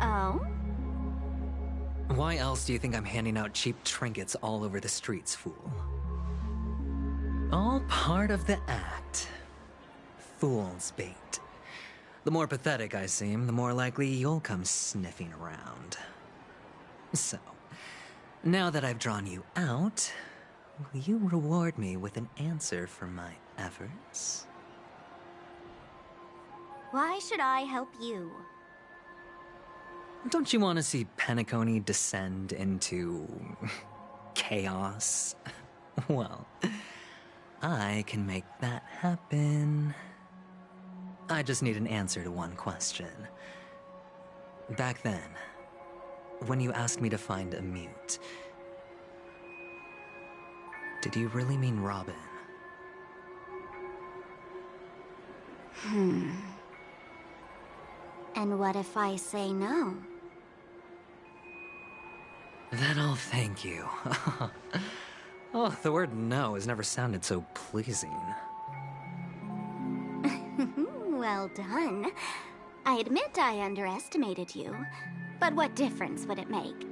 Oh? Why else do you think I'm handing out cheap trinkets all over the streets, fool? All part of the act. Fool's bait. The more pathetic I seem, the more likely you'll come sniffing around. So, now that I've drawn you out, will you reward me with an answer for my efforts? Why should I help you? Don't you want to see Penacony descend into... chaos? Well, I can make that happen. I just need an answer to one question. Back then, when you asked me to find a mute, did you really mean Robin? And what if I say no? Then I'll thank you. Oh, the word no has never sounded so pleasing. Well done. I admit I underestimated you, but what difference would it make?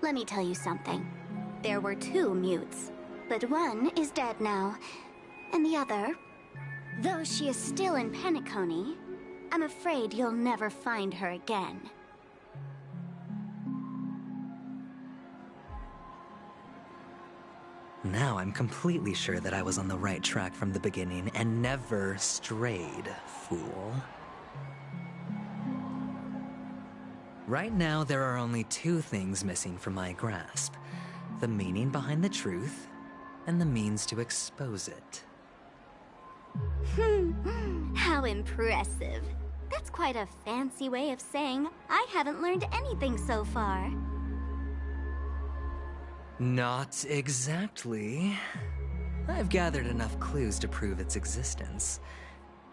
Let me tell you something. There were 2 mutes, but one is dead now, and the other, though she is still in Penacony, I'm afraid you'll never find her again. Now I'm completely sure that I was on the right track from the beginning and never strayed, fool. Right now, there are only 2 things missing from my grasp. The meaning behind the truth, and the means to expose it. How impressive. That's quite a fancy way of saying I haven't learned anything so far. Not exactly. I've gathered enough clues to prove its existence,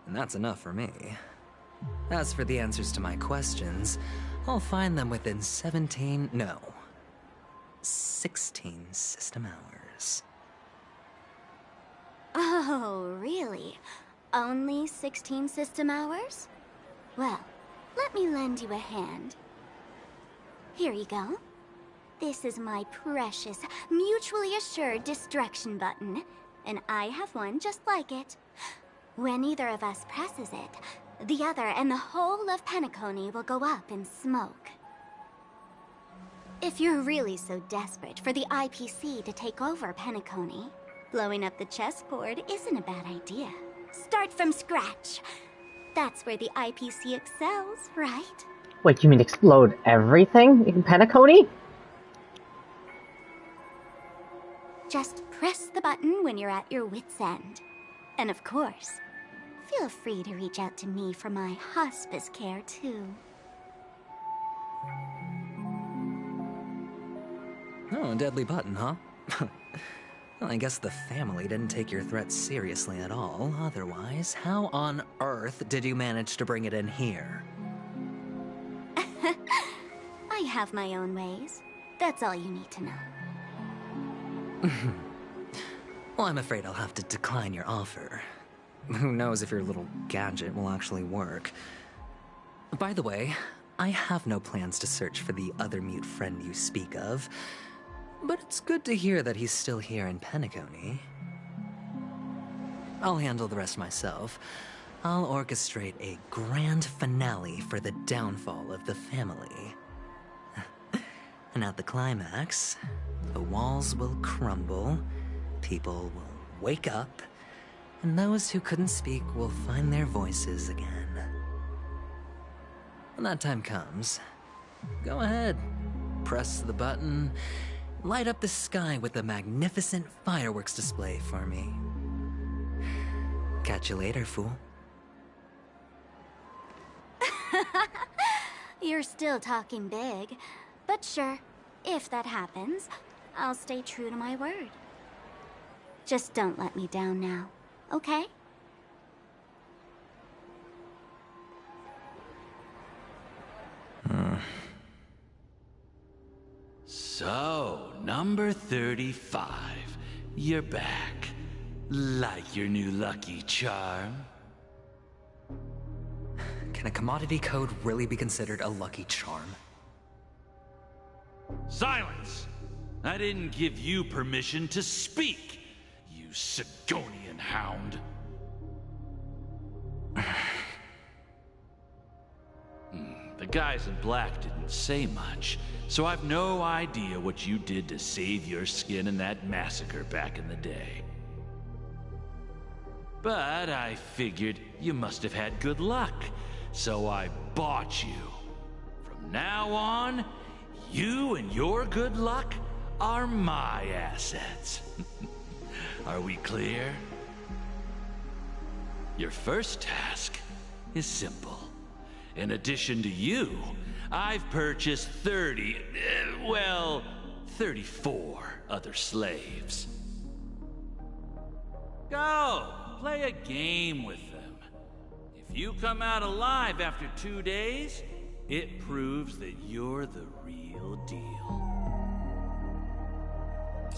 and that's enough for me. As for the answers to my questions, I'll find them within 16 system hours. Oh, really? Only 16 system hours? Well, let me lend you a hand. Here you go. This is my precious, mutually assured destruction button, and I have one just like it. When either of us presses it, the other and the whole of Penacony will go up in smoke. If you're really so desperate for the IPC to take over Penacony, blowing up the chessboard isn't a bad idea. Start from scratch. That's where the IPC excels, right? Wait, you mean explode everything in Penacony? Just press the button when you're at your wit's end. And of course, feel free to reach out to me for my hospice care, too. Oh, a deadly button, huh? Well, I guess the family didn't take your threat seriously at all. Otherwise, how on earth did you manage to bring it in here? I have my own ways. That's all you need to know. Well, I'm afraid I'll have to decline your offer. Who knows if your little gadget will actually work. By the way, I have no plans to search for the other mute friend you speak of, but it's good to hear that he's still here in Penacony. I'll handle the rest myself. I'll orchestrate a grand finale for the downfall of the family. And at the climax, the walls will crumble, people will wake up, and those who couldn't speak will find their voices again. When that time comes, go ahead, press the button, light up the sky with a magnificent fireworks display for me. Catch you later, fool. You're still talking big, but sure, if that happens, I'll stay true to my word. Just don't let me down now, okay? So, number 35. You're back. Like your new lucky charm? Can a commodity code really be considered a lucky charm? Silence! I didn't give you permission to speak, you Sigonian hound. The guys in black didn't say much, so I've no idea what you did to save your skin in that massacre back in the day. But I figured you must have had good luck, so I bought you. From now on, you and your good luck are my assets. Are we clear? Your first task is simple. In addition to you, I've purchased 34 other slaves. Go, play a game with them. If you come out alive after 2 days, it proves that you're the real deal.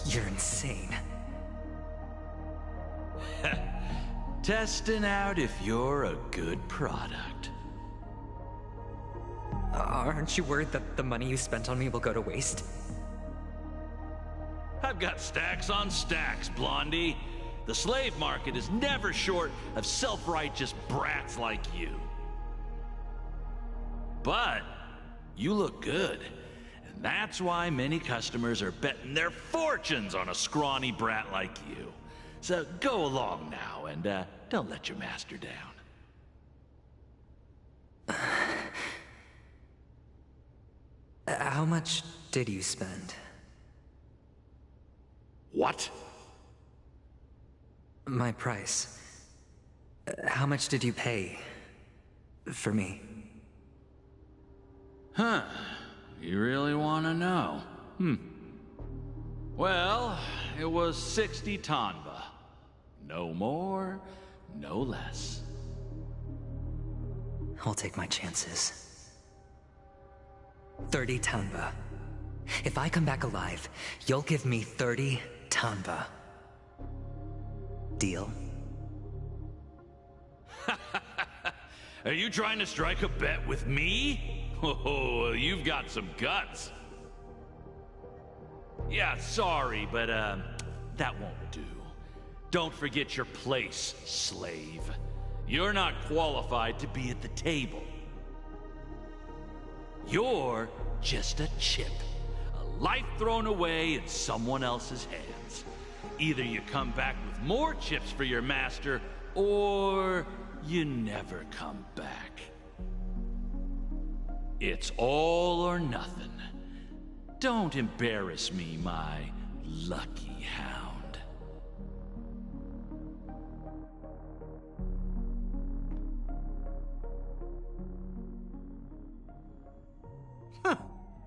You're insane. Testing out if you're a good product. Aren't you worried that the money you spent on me will go to waste? I've got stacks on stacks, Blondie. The slave market is never short of self-righteous brats like you. But you look good, and that's why many customers are betting their fortunes on a scrawny brat like you. So go along now, and don't let your master down. How much did you spend? What? My price. How much did you pay for me? Huh. You really want to know? Well, it was 60 tanba. No more, no less. I'll take my chances. 30 tanba. If I come back alive, you'll give me 30 tanba. Deal? Are you trying to strike a bet with me? Oh, you've got some guts. Yeah, sorry, but that won't do. Don't forget your place, slave. You're not qualified to be at the table. You're just a chip. A life thrown away in someone else's hands. Either you come back with more chips for your master, or you never come back. It's all or nothing. Don't embarrass me, my lucky hound.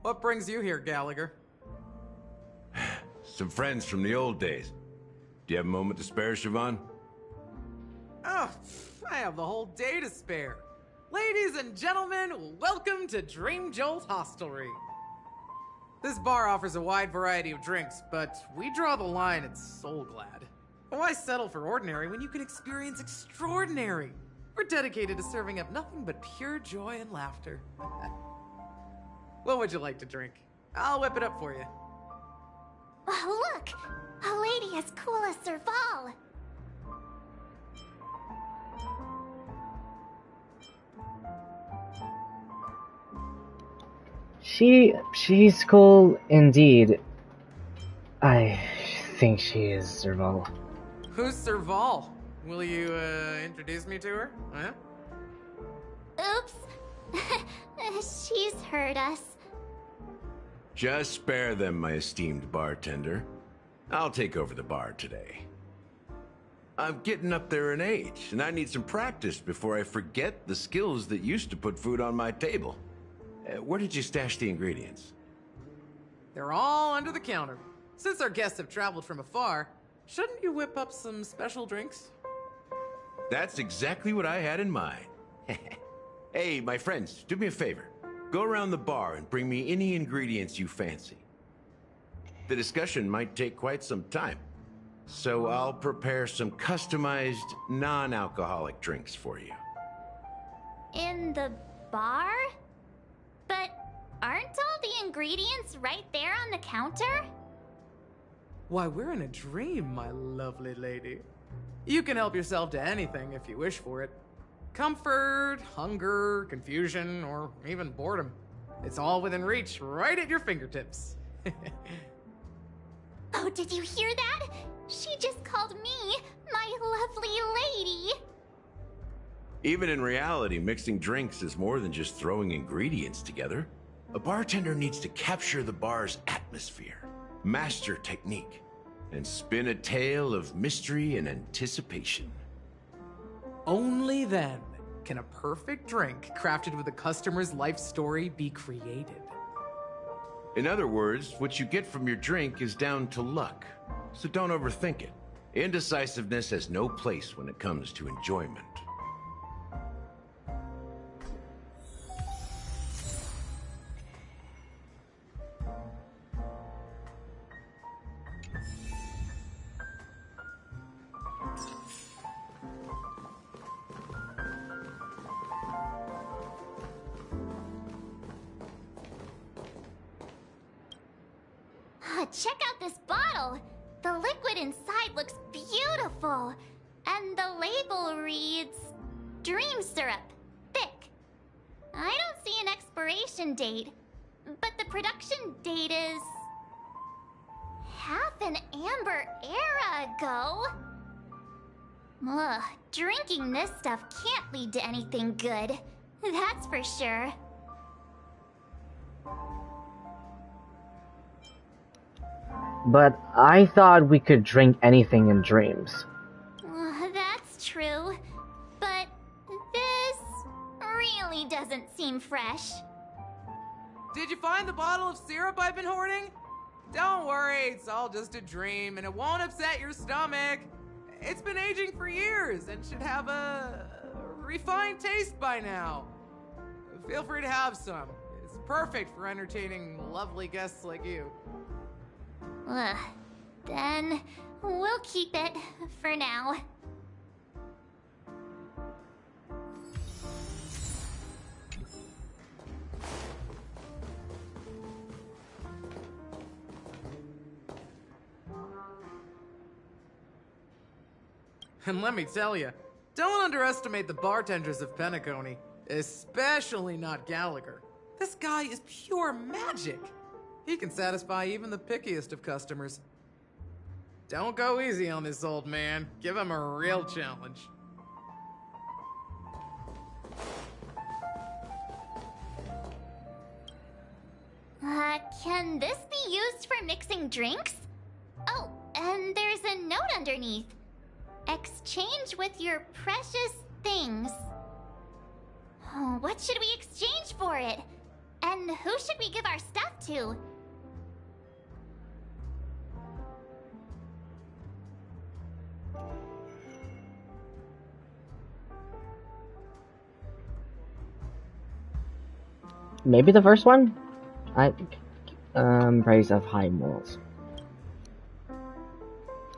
What brings you here, Gallagher? Some friends from the old days. Do you have a moment to spare, Siobhan? Oh, I have the whole day to spare. Ladies and gentlemen, welcome to Dream Jolt Hostelry. This bar offers a wide variety of drinks, but we draw the line at Soulglad. Why settle for ordinary when you can experience extraordinary? We're dedicated to serving up nothing but pure joy and laughter. What would you like to drink? I'll whip it up for you. Oh, look! A lady as cool as Serval! She's cool indeed. I think she is Serval. Who's Serval? Will you, introduce me to her? Huh? Oops. She's heard us. Just spare them, my esteemed bartender. I'll take over the bar today. I'm getting up there in age, and I need some practice before I forget the skills that used to put food on my table. Where did you stash the ingredients? They're all under the counter. Since our guests have traveled from afar, shouldn't you whip up some special drinks? That's exactly what I had in mind. Hey, my friends, do me a favor. Go around the bar and bring me any ingredients you fancy. The discussion might take quite some time, so I'll prepare some customized, non-alcoholic drinks for you. In the bar? But aren't all the ingredients right there on the counter? Why, we're in a dream, my lovely lady. You can help yourself to anything if you wish for it. Comfort, hunger, confusion, or even boredom. It's all within reach, right at your fingertips. Oh, did you hear that? She just called me my lovely lady. Even in reality, mixing drinks is more than just throwing ingredients together. A bartender needs to capture the bar's atmosphere, master technique, and spin a tale of mystery and anticipation. Only then can a perfect drink crafted with a customer's life story be created. In other words, what you get from your drink is down to luck, so don't overthink it. Indecisiveness has no place when it comes to enjoyment. Check out this bottle! The liquid inside looks beautiful. And the label reads... Dream syrup. Thick. I don't see an expiration date. But the production date is... half an amber era ago. Ugh, drinking this stuff can't lead to anything good. That's for sure. But I thought we could drink anything in dreams. That's true. But this really doesn't seem fresh. Did you find the bottle of syrup I've been hoarding? Don't worry, it's all just a dream and it won't upset your stomach. It's been aging for years and should have a refined taste by now. Feel free to have some. It's perfect for entertaining lovely guests like you. Ugh. Then we'll keep it for now. And let me tell you, don't underestimate the bartenders of Penacony, especially not Gallagher. This guy is pure magic. He can satisfy even the pickiest of customers. Don't go easy on this old man. Give him a real challenge. Can this be used for mixing drinks? Oh, and there's a note underneath. Exchange with your precious things. Oh, what should we exchange for it? And who should we give our stuff to? Maybe the first one? Praise of high morals.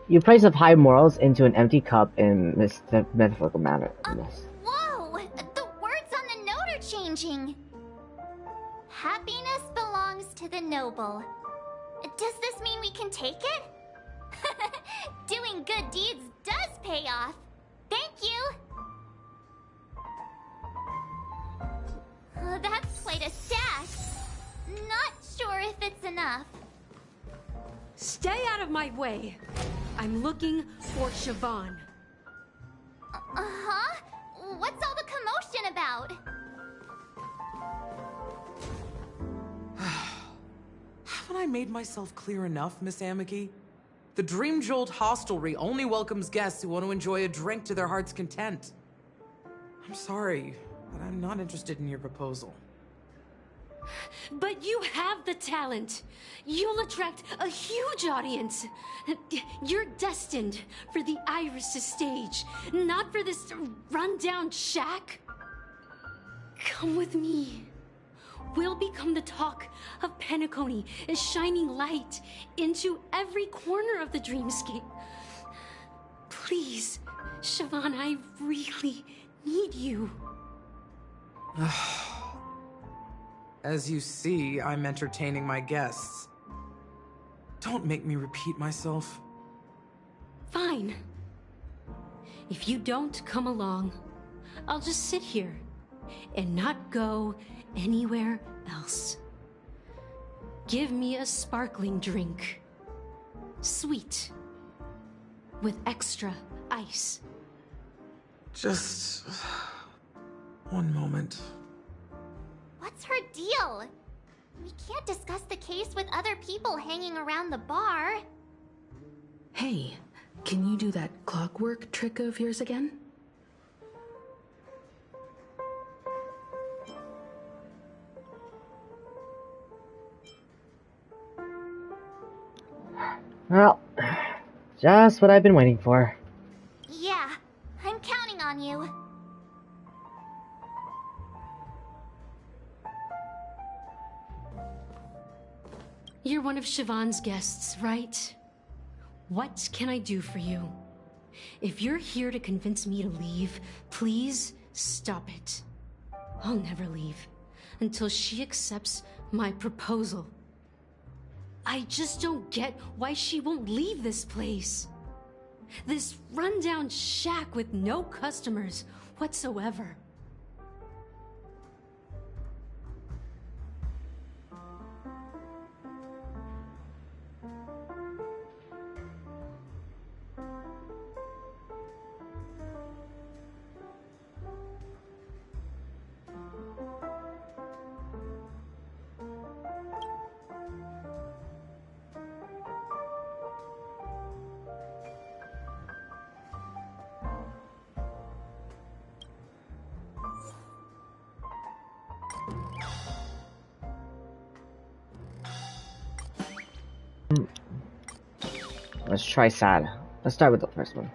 You praise of high morals into an empty cup in this metaphorical manner. Whoa! The words on the note are changing. Happiness belongs to the noble. Does this mean we can take it? Doing good deeds does pay off. Thank you! That's quite a stash. Not sure if it's enough. Stay out of my way. I'm looking for Siobhan. Uh-huh? What's all the commotion about? Haven't I made myself clear enough, Miss Amiki? The Dream Jolt Hostelry only welcomes guests who want to enjoy a drink to their heart's content. I'm sorry, but I'm not interested in your proposal. But you have the talent. You'll attract a huge audience. You're destined for the Iris' stage, not for this rundown shack. Come with me. We'll become the talk of Penacony, as shining light into every corner of the dreamscape. Please, Siobhan, I really need you. As you see, I'm entertaining my guests. Don't make me repeat myself. Fine. If you don't come along, I'll just sit here and not go anywhere else. Give me a sparkling drink. Sweet. With extra ice. Just one moment. What's her deal? We can't discuss the case with other people hanging around the bar. Hey, can you do that clockwork trick of yours again? Well, just what I've been waiting for. Yeah, I'm counting on you. You're one of Siobhan's guests, right? What can I do for you? If you're here to convince me to leave, please stop it. I'll never leave until she accepts my proposal. I just don't get why she won't leave this place. This rundown shack with no customers whatsoever. Let's try sad. Let's start with the first one.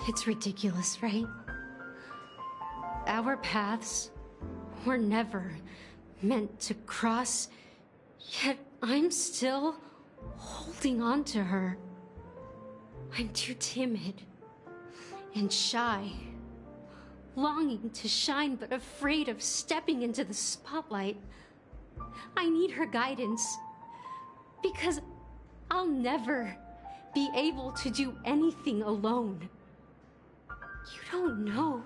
It's ridiculous, right? Our paths were never meant to cross Yet I'm still holding on to her. I'm too timid and shy, longing to shine but afraid of stepping into the spotlight. I need her guidance, because I'll never be able to do anything alone. You don't know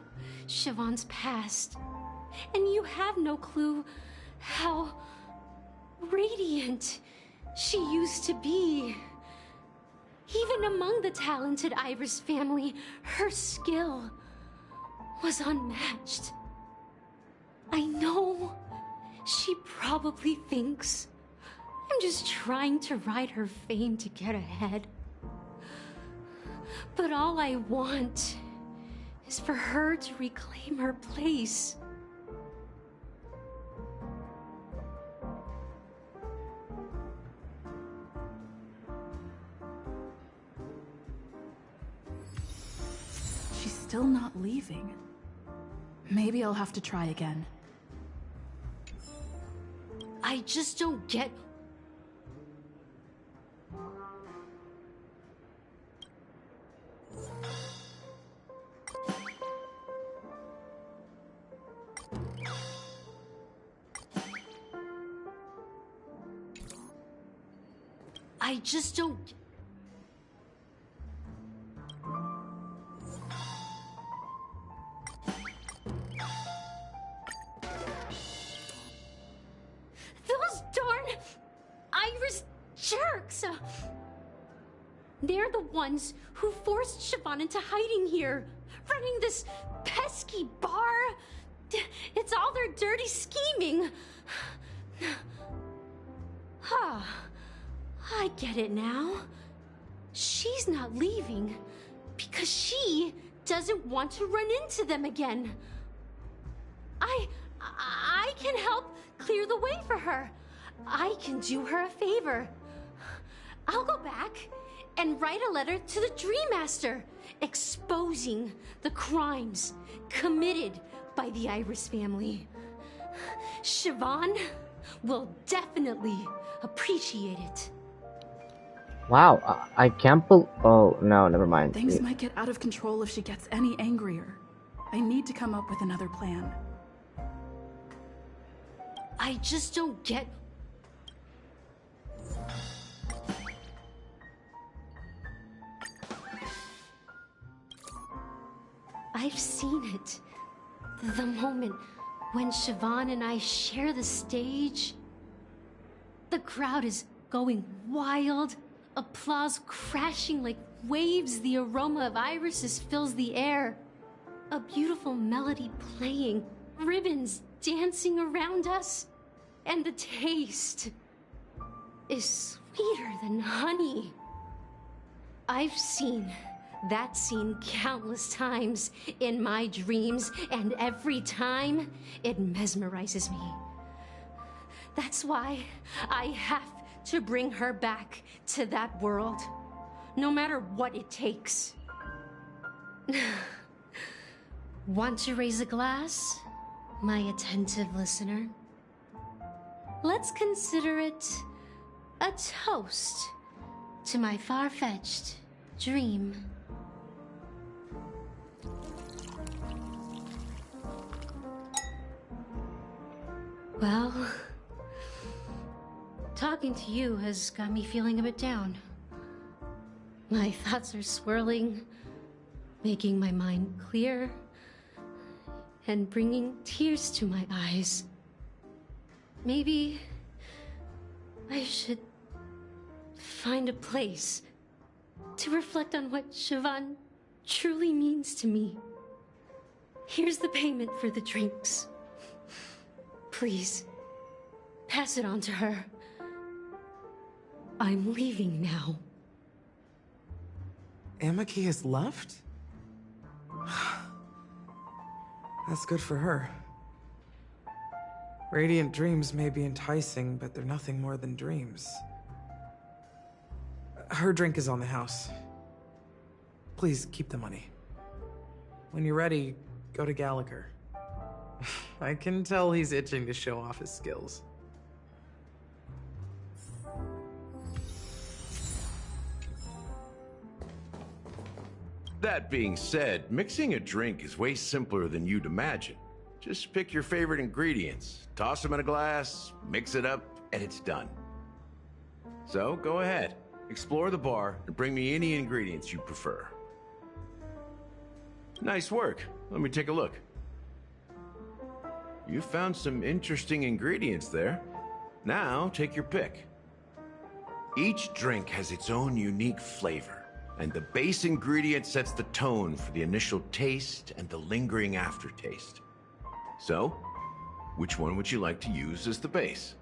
Siobhan's past, and you have no clue how radiant she used to be. Even among the talented Iris family, her skill was unmatched. I know she probably thinks I'm just trying to ride her fame to get ahead. But all I want is for her to reclaim her place. She's still not leaving. Maybe I'll have to try again. I just don't get... I just don't... Those darn Iris jerks! They're the ones who forced Siobhan into hiding here, running this pesky bar. It's all their dirty scheming. I get it now. She's not leaving because she doesn't want to run into them again. I can help clear the way for her. I can do her a favor. I'll go back and write a letter to the Dream Master exposing the crimes committed by the Iris family. Siobhan will definitely appreciate it. Wow, I can't believe... Oh, no, never mind. Things might get out of control if she gets any angrier. I need to come up with another plan. I just don't get... I've seen it. The moment when Siobhan and I share the stage. The crowd is going wild. Applause crashing like waves. The aroma of irises fills the air. A beautiful melody playing. Ribbons dancing around us. And the taste is sweeter than honey. I've seen that scene countless times in my dreams, and every time it mesmerizes me. That's why I have to bring her back to that world, no matter what it takes. Want to raise a glass, my attentive listener? Let's consider it a toast to my far-fetched dream. Well, talking to you has got me feeling a bit down. My thoughts are swirling, making my mind clear, and bringing tears to my eyes. Maybe I should find a place to reflect on what Siobhan truly means to me. Here's the payment for the drinks. Please, pass it on to her. I'm leaving now. Amaki has left? That's good for her. Radiant dreams may be enticing, but they're nothing more than dreams. Her drink is on the house. Please keep the money. When you're ready, go to Gallagher. I can tell he's itching to show off his skills. That being said, mixing a drink is way simpler than you'd imagine. Just pick your favorite ingredients, toss them in a glass, mix it up, and it's done. So go ahead, explore the bar, and bring me any ingredients you prefer. Nice work. Let me take a look. You found some interesting ingredients there. Now, take your pick. Each drink has its own unique flavor, and the base ingredient sets the tone for the initial taste and the lingering aftertaste. So, which one would you like to use as the base?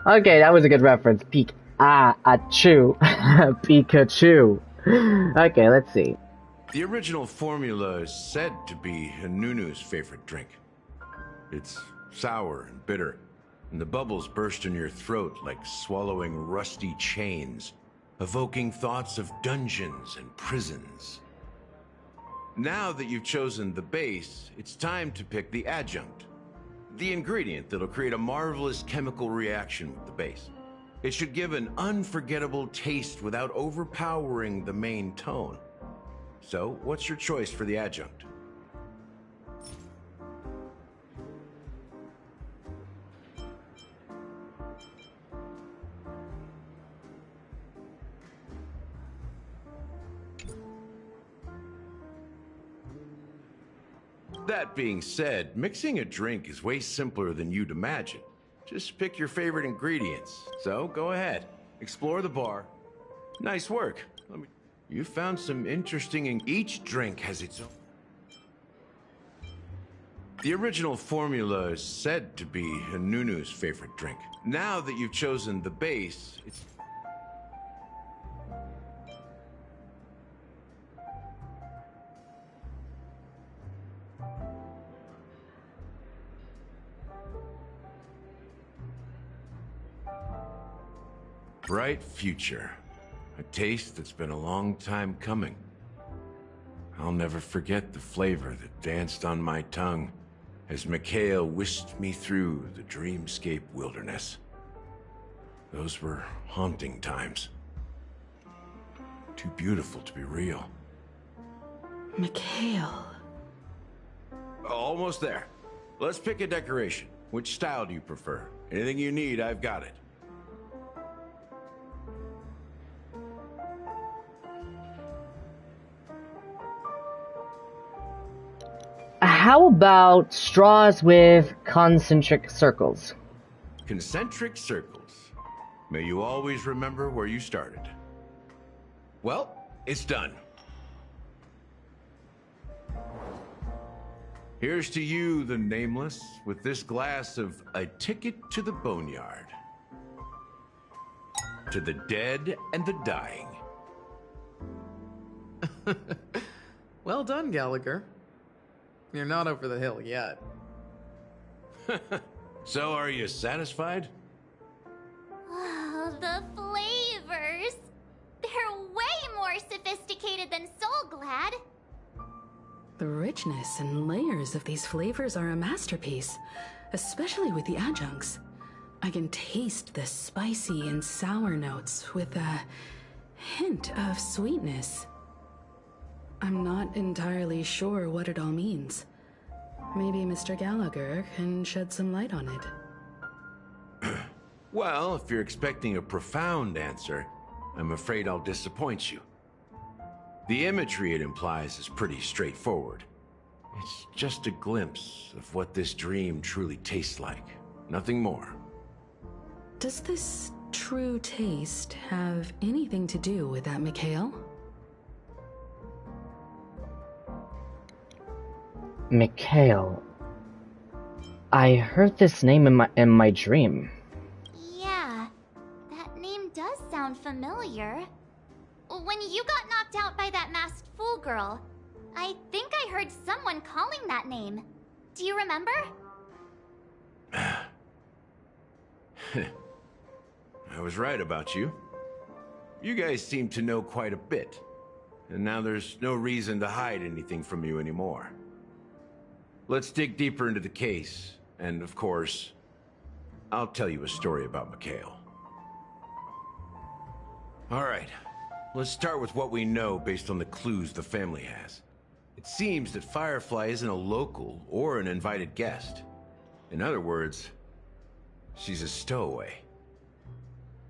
Okay, that was a good reference. Pikachu. Pikachu. Okay, let's see. The original formula is said to be Nunu's favorite drink. It's sour and bitter, and the bubbles burst in your throat like swallowing rusty chains, evoking thoughts of dungeons and prisons. Now that you've chosen the base, it's time to pick the adjunct. The ingredient that'll create a marvelous chemical reaction with the base. It should give an unforgettable taste without overpowering the main tone. So, what's your choice for the adjunct? That being said, mixing a drink is way simpler than you'd imagine. Just pick your favorite ingredients. So go ahead, explore the bar. Nice work. You found some interesting. Each drink has its own. The original formula is said to be Nunu's favorite drink. Now that you've chosen the base, it's. Bright future. A taste that's been a long time coming. I'll never forget the flavor that danced on my tongue as Mikhail whisked me through the dreamscape wilderness. Those were haunting times. Too beautiful to be real. Mikhail. Almost there. Let's pick a decoration. Which style do you prefer? Anything you need, I've got it. How about straws with concentric circles? Concentric circles. May you always remember where you started. Well, it's done. Here's to you, the nameless, with this glass of a ticket to the boneyard. To the dead and the dying. Well done, Gallagher. You're not over the hill yet. So, are you satisfied? Oh, the flavors! They're way more sophisticated than Soulglad. The richness and layers of these flavors are a masterpiece, especially with the adjuncts. I can taste the spicy and sour notes with a hint of sweetness. I'm not entirely sure what it all means. Maybe Mr. Gallagher can shed some light on it. Well, if you're expecting a profound answer, I'm afraid I'll disappoint you. The imagery it implies is pretty straightforward. It's just a glimpse of what this dream truly tastes like. Nothing more. Does this true taste have anything to do with that, Mikhail? Mikhail. I heard this name in my dream. Yeah, that name does sound familiar. When you got knocked out by that masked fool girl, I think I heard someone calling that name. Do you remember? I was right about you. You guys seem to know quite a bit. And now there's no reason to hide anything from you anymore. Let's dig deeper into the case. And of course, I'll tell you a story about Mikhail. Alright, let's start with what we know based on the clues the family has. It seems that Firefly isn't a local or an invited guest. In other words, she's a stowaway.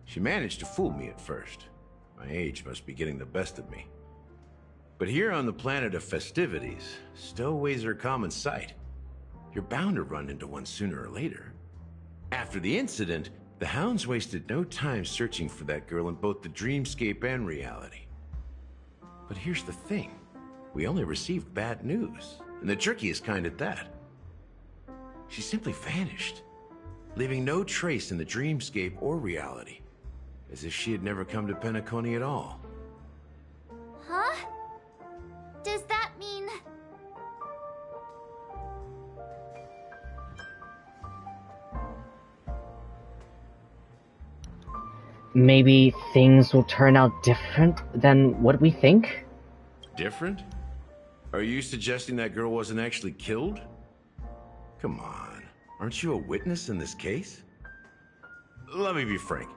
She managed to fool me at first. My age must be getting the best of me. But here on the planet of festivities, stowaways are a common sight. You're bound to run into one sooner or later. After the incident, the hounds wasted no time searching for that girl in both the dreamscape and reality. But here's the thing. We only received bad news, and the trickiest kind at that. She simply vanished, leaving no trace in the dreamscape or reality, as if she had never come to Penacony at all. Huh? Does that mean... Maybe things will turn out different than what we think? Different? Are you suggesting that girl wasn't actually killed? Come on, aren't you a witness in this case? Let me be frank.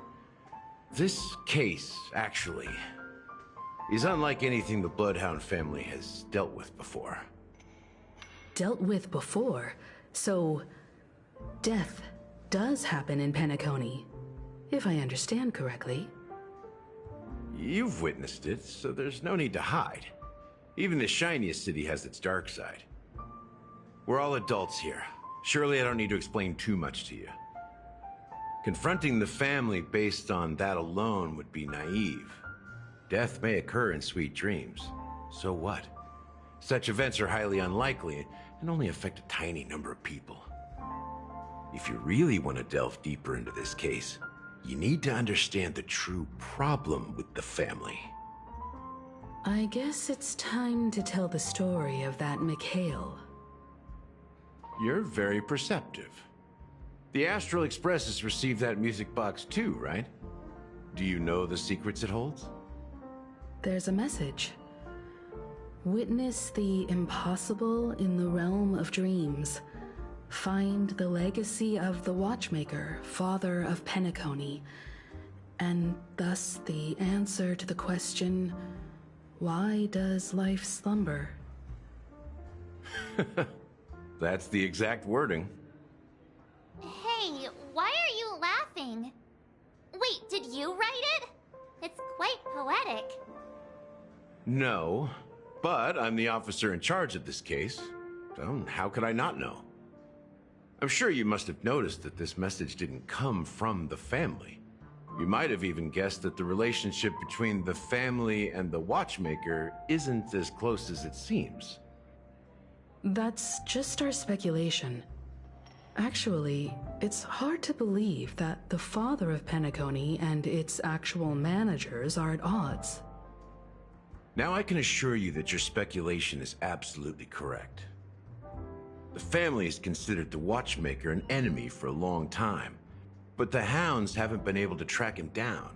This case, actually, is unlike anything the Bloodhound family has dealt with before. Dealt with before? So, death does happen in Penacony, if I understand correctly. You've witnessed it, so there's no need to hide. Even the shiniest city has its dark side. We're all adults here. Surely I don't need to explain too much to you. Confronting the family based on that alone would be naive. Death may occur in sweet dreams. So what? Such events are highly unlikely and only affect a tiny number of people. If you really want to delve deeper into this case, you need to understand the true problem with the family. I guess it's time to tell the story of that Mikhail. You're very perceptive. The Astral Express has received that music box too, right? Do you know the secrets it holds? There's a message. Witness the impossible in the realm of dreams. Find the legacy of the Watchmaker, father of Penacony, and thus the answer to the question, why does life slumber? That's the exact wording. Hey, why are you laughing? Wait, did you write it? It's quite poetic. No, but I'm the officer in charge of this case, so how could I not know? I'm sure you must have noticed that this message didn't come from the family. You might have even guessed that the relationship between the family and the Watchmaker isn't as close as it seems. That's just our speculation. Actually, it's hard to believe that the father of Penacony and its actual managers are at odds. Now I can assure you that your speculation is absolutely correct. The family has considered the Watchmaker an enemy for a long time, but the hounds haven't been able to track him down,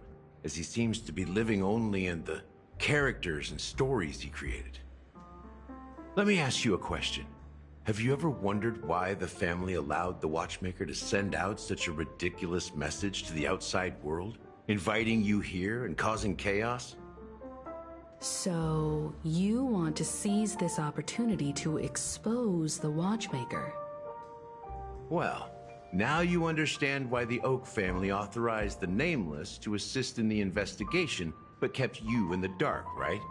as he seems to be living only in the characters and stories he created. Let me ask you a question. Have you ever wondered why the family allowed the Watchmaker to send out such a ridiculous message to the outside world, inviting you here and causing chaos? So, you want to seize this opportunity to expose the Watchmaker? Well, now you understand why the Oak family authorized the Nameless to assist in the investigation, but kept you in the dark, right?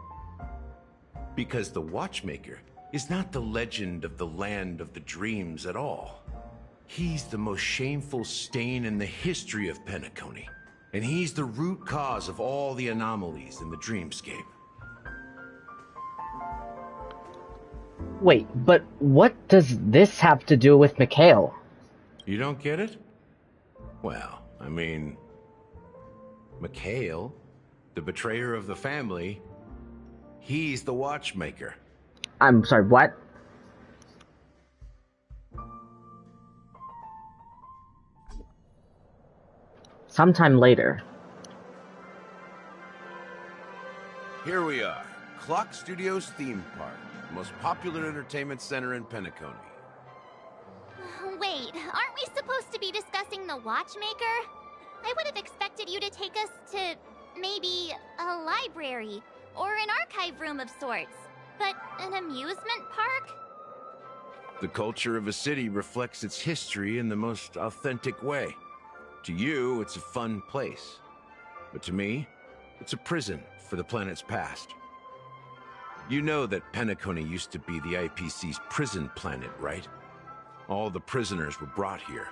Because the Watchmaker is not the legend of the Land of the Dreams at all. He's the most shameful stain in the history of Penacony, and he's the root cause of all the anomalies in the dreamscape. Wait, but what does this have to do with Mikhail? You don't get it? Well, I mean... Mikhail, the betrayer of the family, he's the watchmaker. I'm sorry, what? Sometime later. Here we are, Clock Studios theme park, the most popular entertainment center in Penacony. Wait, aren't we supposed to be discussing the watchmaker? I would have expected you to take us to, maybe, a library, or an archive room of sorts. But an amusement park? The culture of a city reflects its history in the most authentic way. To you, it's a fun place. But to me, it's a prison for the planet's past. You know that Penacony used to be the IPC's prison planet, right? All the prisoners were brought here,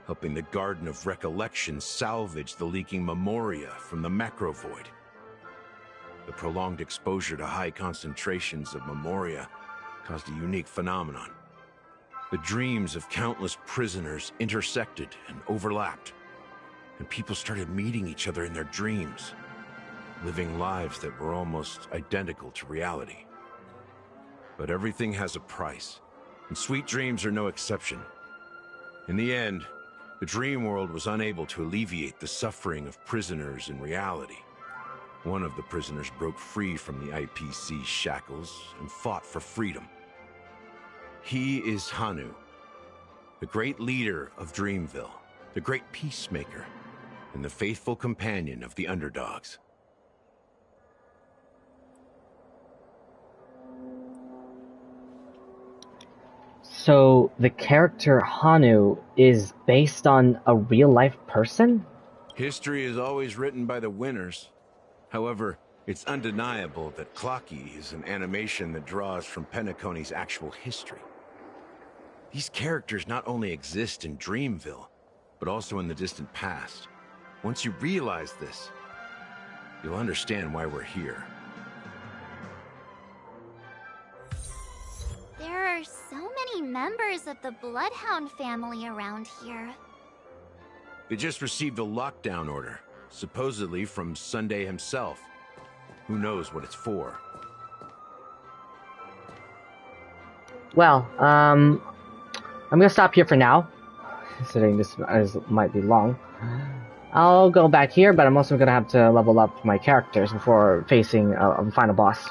helping the Garden of Recollection salvage the leaking memoria from the macro void. The prolonged exposure to high concentrations of memoria caused a unique phenomenon. The dreams of countless prisoners intersected and overlapped, and people started meeting each other in their dreams, living lives that were almost identical to reality. But everything has a price, and sweet dreams are no exception. In the end, the dream world was unable to alleviate the suffering of prisoners in reality. One of the prisoners broke free from the IPC's shackles and fought for freedom. He is Hanu, the great leader of Dreamville, the great peacemaker, and the faithful companion of the underdogs. So, the character Hanu is based on a real-life person? History is always written by the winners. However, it's undeniable that Clocky is an animation that draws from Penacony's actual history. These characters not only exist in Dreamville, but also in the distant past. Once you realize this, you'll understand why we're here. There are so many members of the Bloodhound family around here. They just received a lockdown order, supposedly from Sunday himself. Who knows what it's for? Well, I'm gonna stop here for now, considering this might be long. I'll go back here, but I'm also gonna have to level up my characters before facing a final boss.